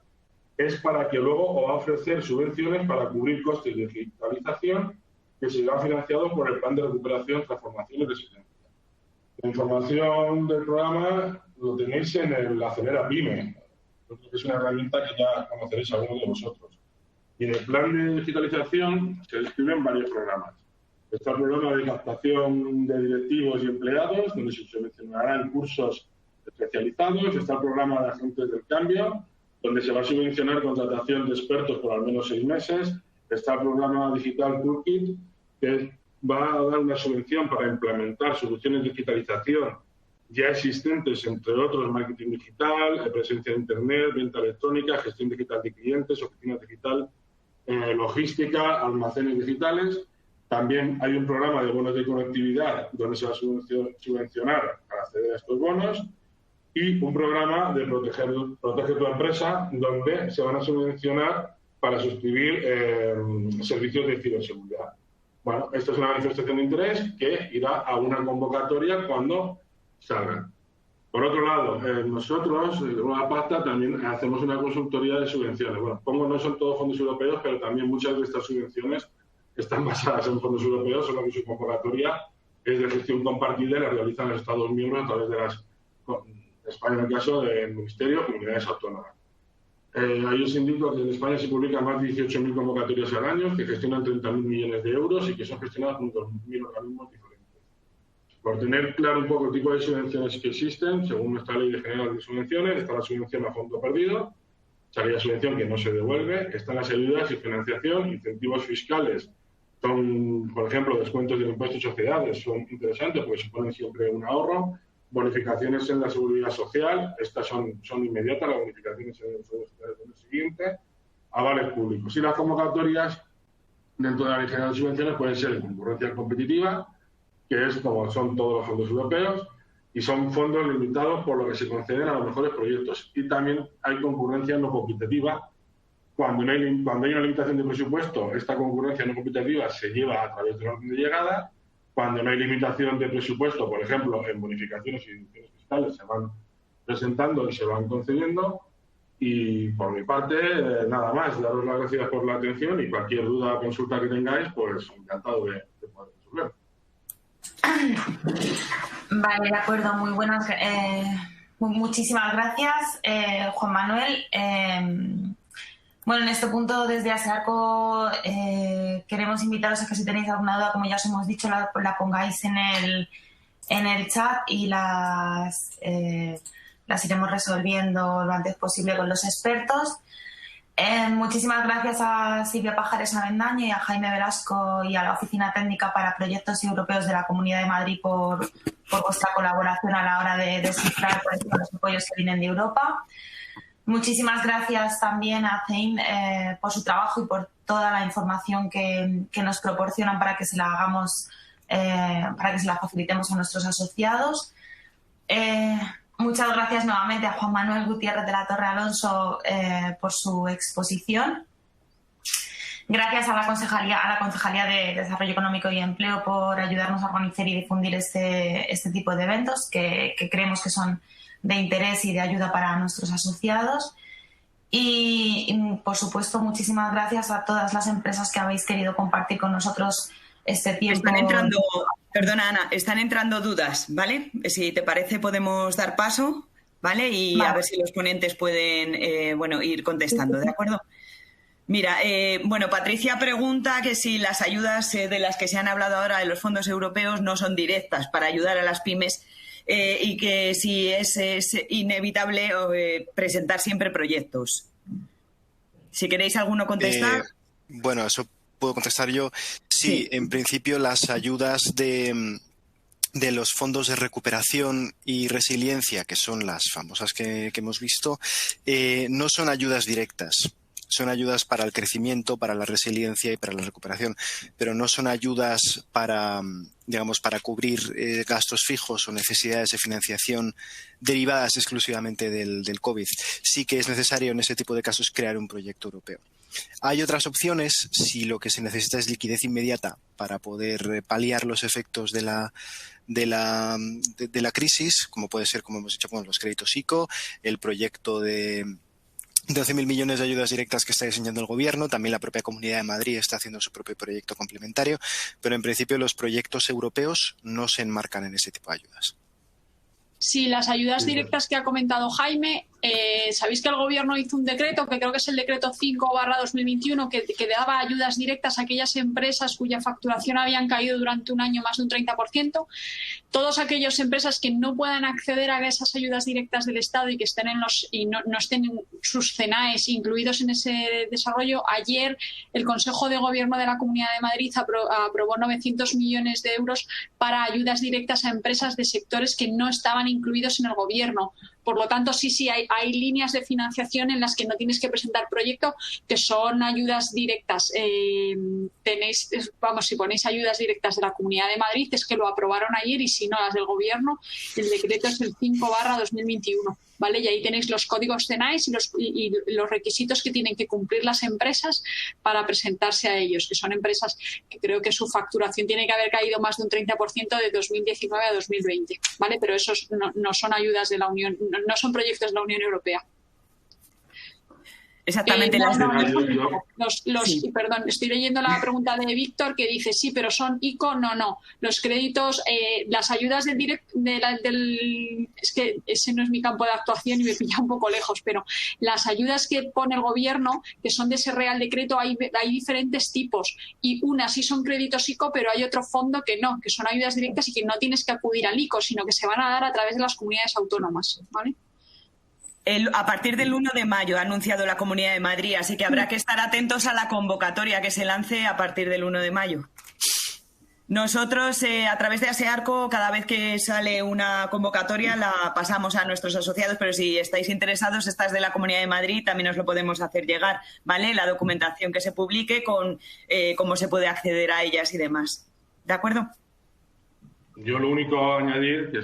es para que luego os va a ofrecer subvenciones para cubrir costes de digitalización que serán financiados por el Plan de Recuperación, Transformación y Resiliencia. La información del programa lo tenéis en el Acelera Pyme, que es una herramienta que ya conoceréis algunos de vosotros. Y en el Plan de Digitalización se describen varios programas. Está el programa de captación de directivos y empleados, donde se subvencionarán cursos especializados. Está el programa de agentes del cambio, donde se va a subvencionar contratación de expertos por al menos 6 meses. Está el programa Digital Toolkit, que va a dar una subvención para implementar soluciones de digitalización ya existentes, entre otros marketing digital, presencia de Internet, venta electrónica, gestión digital de clientes, oficina digital, logística, almacenes digitales. También hay un programa de bonos de conectividad donde se va a subvencionar para acceder a estos bonos. y un programa de Protege tu empresa, donde se van a subvencionar para suscribir servicios de ciberseguridad. Bueno, esto es una manifestación de interés que irá a una convocatoria cuando salga. Por otro lado, nosotros, Global Pacta, también hacemos una consultoría de subvenciones. Bueno, no son todos fondos europeos, pero también muchas de estas subvenciones están basadas en fondos europeos, solo que su convocatoria es de gestión compartida y la realizan los Estados miembros a través de España, en el caso del Ministerio, comunidades autónomas. Ahí os indico que en España se publican más de 18.000 convocatorias al año, que gestionan 30.000 millones de euros y que son gestionadas por 2.000 organismos diferentes. Por tener claro un poco el tipo de subvenciones que existen, según nuestra Ley General de Subvenciones, está la subvención a fondo perdido, aquella subvención que no se devuelve, están las ayudas y financiación, incentivos fiscales, son, por ejemplo, descuentos del impuesto de sociedades, son interesantes porque suponen siempre un ahorro, bonificaciones en la seguridad social, estas son inmediatas, las bonificaciones en la seguridad social del siguiente, avales públicos. Y las convocatorias dentro de la Ley General de Subvenciones pueden ser en concurrencia competitiva, que es como son todos los fondos europeos, y son fondos limitados por lo que se conceden a los mejores proyectos. Y también hay concurrencia no competitiva. Cuando hay una limitación de presupuesto, esta concurrencia no competitiva se lleva a través del orden de llegada. Cuando no hay limitación de presupuesto, por ejemplo, en bonificaciones y deducciones fiscales, se van presentando y se van concediendo. Y por mi parte, nada más. Daros las gracias por la atención y cualquier duda o consulta que tengáis, pues encantado de poder resolver. Vale, de acuerdo, muy buenas. Muchísimas gracias, Juan Manuel. Bueno, en este punto, desde ASEARCO, queremos invitaros a que si tenéis alguna duda, como ya os hemos dicho, la pongáis en el chat y las iremos resolviendo lo antes posible con los expertos. Muchísimas gracias a Silvia Pajares Avendaño y a Jaime Velasco y a la Oficina Técnica para Proyectos Europeos de la Comunidad de Madrid por vuestra colaboración a la hora de descifrar los apoyos que vienen de Europa. Muchísimas gracias también a CEIM por su trabajo y por toda la información que nos proporcionan para que se la hagamos, para que se la facilitemos a nuestros asociados. Muchas gracias nuevamente a Juan Manuel Gutiérrez de la Torre Alonso por su exposición. Gracias a la Concejalía de Desarrollo Económico y Empleo por ayudarnos a organizar y difundir este tipo de eventos que creemos que son de interés y de ayuda para nuestros asociados. Y por supuesto, muchísimas gracias a todas las empresas que habéis querido compartir con nosotros este tiempo. Perdona, Ana, están entrando dudas, ¿vale? Si te parece, podemos dar paso, ¿vale? Y vale, a ver si los ponentes pueden ir contestando, ¿de acuerdo? Mira, Patricia pregunta que si las ayudas de las que se han hablado ahora de los fondos europeos no son directas para ayudar a las pymes y que si es inevitable presentar siempre proyectos. Si queréis alguno contestar. Eso puedo contestar yo. Sí, en principio las ayudas de los fondos de recuperación y resiliencia, que son las famosas que hemos visto, no son ayudas directas. Son ayudas para el crecimiento, para la resiliencia y para la recuperación, pero no son ayudas para cubrir gastos fijos o necesidades de financiación derivadas exclusivamente del COVID. Sí que es necesario en ese tipo de casos crear un proyecto europeo. Hay otras opciones si lo que se necesita es liquidez inmediata para poder paliar los efectos de la crisis, como puede ser, como hemos dicho, con los créditos ICO, el proyecto de 12.000 millones de ayudas directas que está diseñando el Gobierno. También la propia Comunidad de Madrid está haciendo su propio proyecto complementario, pero en principio los proyectos europeos no se enmarcan en ese tipo de ayudas. Sí, las ayudas directas que ha comentado Jaime, sabéis que el Gobierno hizo un decreto, que creo que es el decreto 5/2021, que daba ayudas directas a aquellas empresas cuya facturación habían caído durante un año más de un 30%. Todas aquellas empresas que no puedan acceder a esas ayudas directas del Estado y que estén no estén sus CENAES incluidos en ese desarrollo. Ayer el Consejo de Gobierno de la Comunidad de Madrid aprobó 900 millones de euros para ayudas directas a empresas de sectores que no estaban incluidos en el Gobierno. Por lo tanto, sí, hay líneas de financiación en las que no tienes que presentar proyecto, que son ayudas directas. Si ponéis ayudas directas de la Comunidad de Madrid, es que lo aprobaron ayer, y si no, las del Gobierno, el decreto es el 5/2021. ¿Vale? Y ahí tenéis los códigos CENAES y los requisitos que tienen que cumplir las empresas para presentarse a ellos, que son empresas que creo que su facturación tiene que haber caído más de un 30% de 2019 a 2020, ¿vale? Pero esos no son ayudas de la Unión, no son proyectos de la Unión Europea. Exactamente. Perdón, estoy leyendo la pregunta de Víctor, que dice, sí, pero son ICO. No. Los créditos, las ayudas es que ese no es mi campo de actuación y me pilla un poco lejos, pero las ayudas que pone el Gobierno, que son de ese Real Decreto, hay diferentes tipos, y unas sí son créditos ICO, pero hay otro fondo que no, que son ayudas directas y que no tienes que acudir al ICO, sino que se van a dar a través de las comunidades autónomas, ¿vale? A partir del 1 de mayo ha anunciado la Comunidad de Madrid, así que habrá que estar atentos a la convocatoria que se lance a partir del 1 de mayo. Nosotros, a través de ASEARCO, cada vez que sale una convocatoria la pasamos a nuestros asociados, pero si estáis interesados, esta es de la Comunidad de Madrid, también os lo podemos hacer llegar, ¿vale? La documentación que se publique con cómo se puede acceder a ellas y demás. ¿De acuerdo? Yo lo único a añadir, que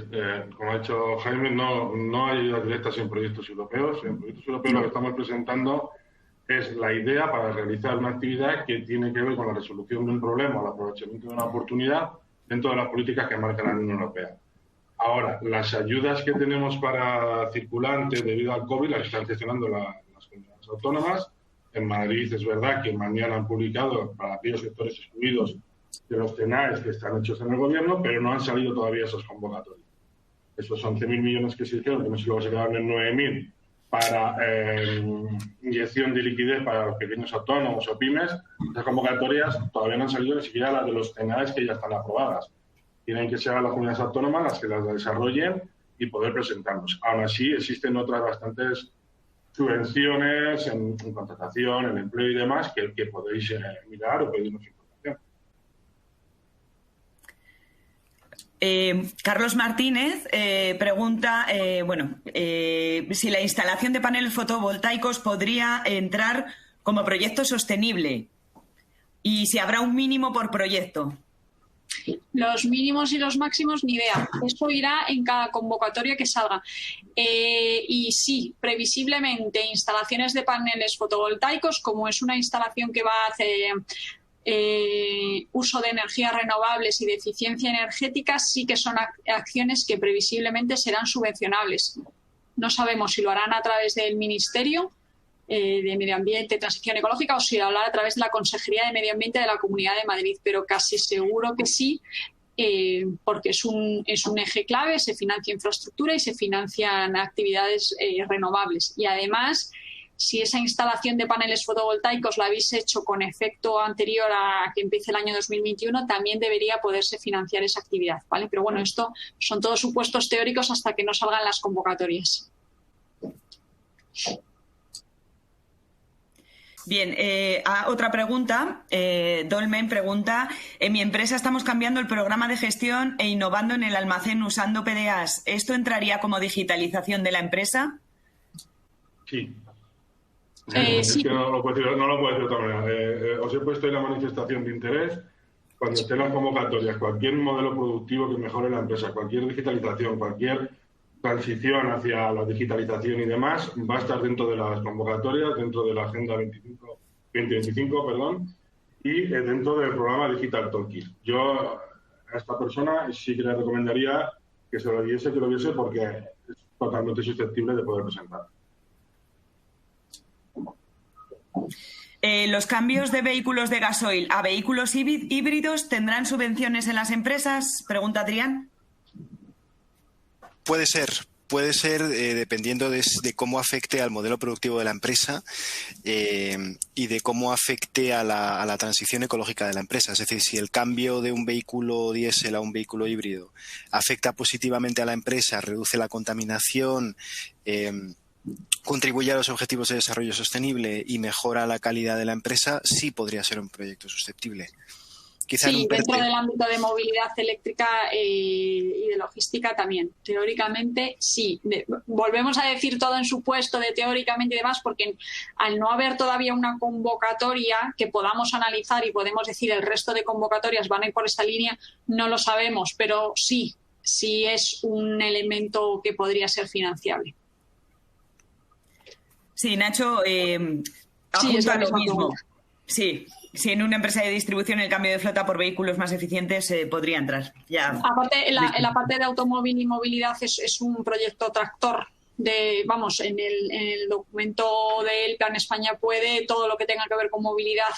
como ha dicho Jaime, no hay ayudas directas en proyectos europeos. En proyectos europeos lo que estamos presentando es la idea para realizar una actividad que tiene que ver con la resolución de un problema o el aprovechamiento de una oportunidad dentro de las políticas que marca la Unión Europea. Ahora, las ayudas que tenemos para circulantes debido al COVID las están gestionando las comunidades autónomas. En Madrid es verdad que mañana han publicado para aquellos sectores excluidos de los CENAES que están hechos en el Gobierno, pero no han salido todavía esos convocatorios. Esos 11.000 millones que se hicieron, que no sé si luego se quedaron en 9.000, para inyección de liquidez para los pequeños autónomos o pymes, esas convocatorias todavía no han salido, ni siquiera las de los CENAES que ya están aprobadas. Tienen que ser a las comunidades autónomas las que las desarrollen y poder presentarnos. Aún así, existen otras bastantes subvenciones en contratación, en empleo y demás que podéis mirar o pedirnos información. Carlos Martínez pregunta si la instalación de paneles fotovoltaicos podría entrar como proyecto sostenible y si habrá un mínimo por proyecto. Los mínimos y los máximos, ni idea. Eso irá en cada convocatoria que salga. Y sí, previsiblemente instalaciones de paneles fotovoltaicos, como es una instalación que va a hacer uso de energías renovables y de eficiencia energética, sí que son acciones que previsiblemente serán subvencionables. No sabemos si lo harán a través del Ministerio de Medio Ambiente y Transición Ecológica o si lo harán a través de la Consejería de Medio Ambiente de la Comunidad de Madrid, pero casi seguro que sí, porque es un eje clave, se financia infraestructura y se financian actividades renovables. Y además, si esa instalación de paneles fotovoltaicos la habéis hecho con efecto anterior a que empiece el año 2021, también debería poderse financiar esa actividad, ¿vale? Pero bueno, esto son todos supuestos teóricos hasta que no salgan las convocatorias. Bien, otra pregunta. Dolmen pregunta, en mi empresa estamos cambiando el programa de gestión e innovando en el almacén usando PDAs. ¿Esto entraría como digitalización de la empresa? Sí. Sí. Es que no lo puedo decir de otra manera. Os he puesto en la manifestación de interés. Cuando estén las convocatorias, cualquier modelo productivo que mejore la empresa, cualquier digitalización, cualquier transición hacia la digitalización y demás, va a estar dentro de las convocatorias, dentro de la Agenda 2025, y dentro del programa Digital Talkies. Yo a esta persona sí que le recomendaría que se lo viese, porque es totalmente susceptible de poder presentar. ¿Los cambios de vehículos de gasoil a vehículos híbridos tendrán subvenciones en las empresas? Pregunta Adrián. Puede ser dependiendo de cómo afecte al modelo productivo de la empresa y de cómo afecte a la transición ecológica de la empresa. Es decir, si el cambio de un vehículo diésel a un vehículo híbrido afecta positivamente a la empresa, reduce la contaminación, contribuye a los objetivos de desarrollo sostenible y mejora la calidad de la empresa, sí podría ser un proyecto susceptible. Quizá sí, dentro del ámbito de movilidad eléctrica y de logística también. Teóricamente, sí. Volvemos a decir todo en su puesto de teóricamente y demás, porque al no haber todavía una convocatoria que podamos analizar y podemos decir el resto de convocatorias van a ir por esta línea, no lo sabemos, pero sí es un elemento que podría ser financiable. Sí, Nacho, apunta a lo mismo. Sí. Si en una empresa de distribución el cambio de flota por vehículos más eficientes podría entrar. Ya. Aparte, en la parte de automóvil y movilidad es un proyecto tractor. En el documento del Plan España Puede, todo lo que tenga que ver con movilidad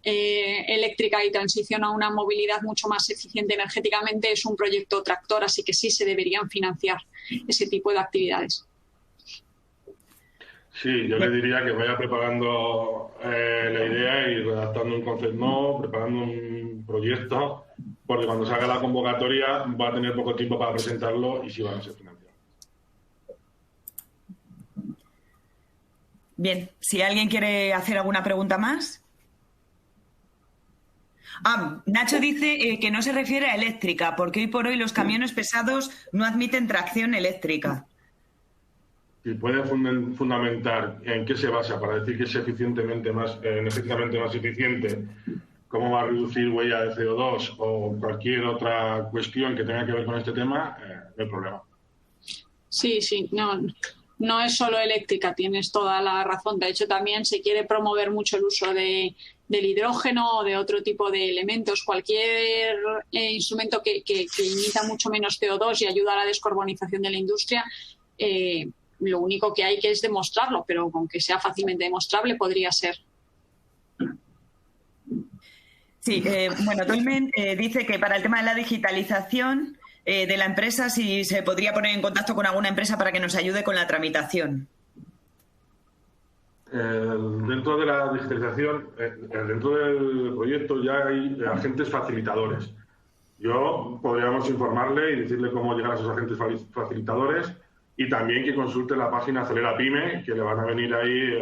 eléctrica y transición a una movilidad mucho más eficiente energéticamente es un proyecto tractor, así que sí se deberían financiar ese tipo de actividades. Sí, yo le diría que vaya preparando la idea y redactando un concepto, preparando un proyecto, porque cuando salga la convocatoria va a tener poco tiempo para presentarlo y sí van a ser financiados. Bien, si alguien quiere hacer alguna pregunta más. Nacho dice que no se refiere a eléctrica, porque hoy por hoy los camiones pesados no admiten tracción eléctrica. Si puede fundamentar en qué se basa para decir que es energéticamente más eficiente, cómo va a reducir huella de CO2 o cualquier otra cuestión que tenga que ver con este tema, no hay problema. Sí, no es solo eléctrica, tienes toda la razón. De hecho, también se quiere promover mucho el uso del hidrógeno o de otro tipo de elementos. Cualquier instrumento que emita mucho menos CO2 y ayuda a la descarbonización de la industria, lo único que hay que es demostrarlo, pero aunque sea fácilmente demostrable, podría ser. Sí, Dolmen dice que para el tema de la digitalización de la empresa, si se podría poner en contacto con alguna empresa para que nos ayude con la tramitación. Dentro de la digitalización, dentro del proyecto ya hay agentes facilitadores. Podríamos informarle y decirle cómo llegar a esos agentes facilitadores. Y también que consulte la página Acelera Pyme, que le van a venir ahí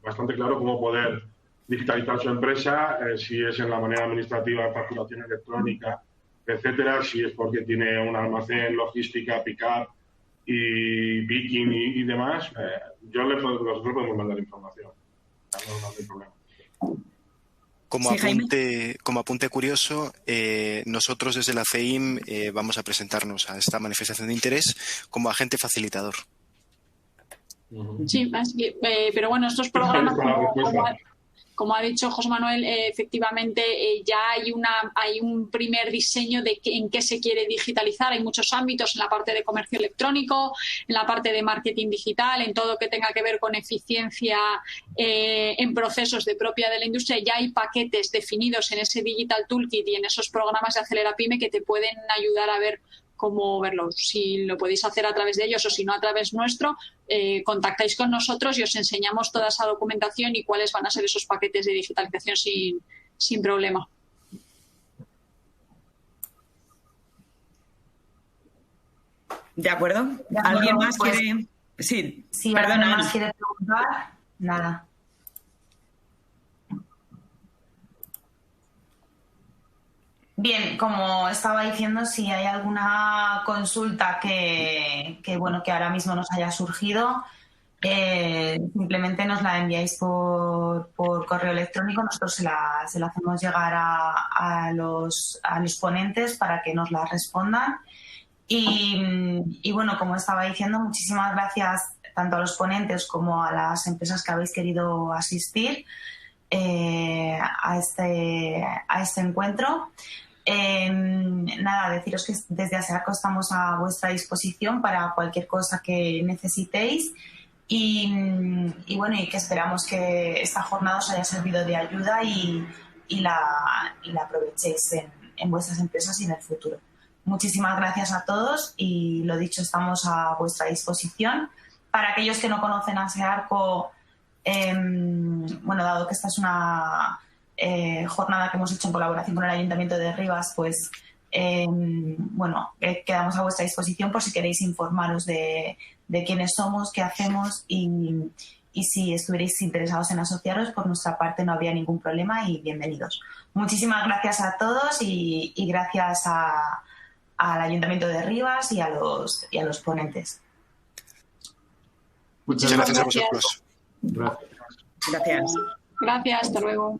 bastante claro cómo poder digitalizar su empresa, si es en la manera administrativa de facturación electrónica, etcétera, si es porque tiene un almacén, logística, pick-up y picking y demás. Nosotros podemos mandar información. No hay problema. Como apunte curioso, nosotros desde la CEIM vamos a presentarnos a esta manifestación de interés como agente facilitador. Sí, pero bueno, estos programas, como ha dicho José Manuel, efectivamente ya hay un primer diseño de en qué se quiere digitalizar. Hay muchos ámbitos en la parte de comercio electrónico, en la parte de marketing digital, en todo lo que tenga que ver con eficiencia en procesos propia de la industria. Ya hay paquetes definidos en ese Digital Toolkit y en esos programas de Acelera Pyme que te pueden ayudar a ver cómo verlo. Si lo podéis hacer a través de ellos o si no a través nuestro, contactáis con nosotros y os enseñamos toda esa documentación y cuáles van a ser esos paquetes de digitalización sin problema. De acuerdo. ¿Alguien más quiere...? Sí, perdona. ¿Alguien más quiere preguntar? Nada. Bien, como estaba diciendo, si hay alguna consulta que ahora mismo nos haya surgido, simplemente nos la enviáis por correo electrónico. Nosotros se la hacemos llegar a los ponentes para que nos la respondan. Y bueno, como estaba diciendo, muchísimas gracias tanto a los ponentes como a las empresas que habéis querido asistir a este encuentro. Deciros que desde ASEARCO estamos a vuestra disposición para cualquier cosa que necesitéis y que esperamos que esta jornada os haya servido de ayuda y la aprovechéis en vuestras empresas y en el futuro. Muchísimas gracias a todos y lo dicho, estamos a vuestra disposición. Para aquellos que no conocen ASEARCO, dado que esta es una jornada que hemos hecho en colaboración con el Ayuntamiento de Rivas, pues quedamos a vuestra disposición por si queréis informaros de de quiénes somos, qué hacemos y si estuvierais interesados en asociaros, por nuestra parte no habría ningún problema y bienvenidos. Muchísimas gracias a todos y gracias al Ayuntamiento de Rivas y a los ponentes. Muchas gracias a vosotros. Gracias. Gracias. Gracias, hasta luego.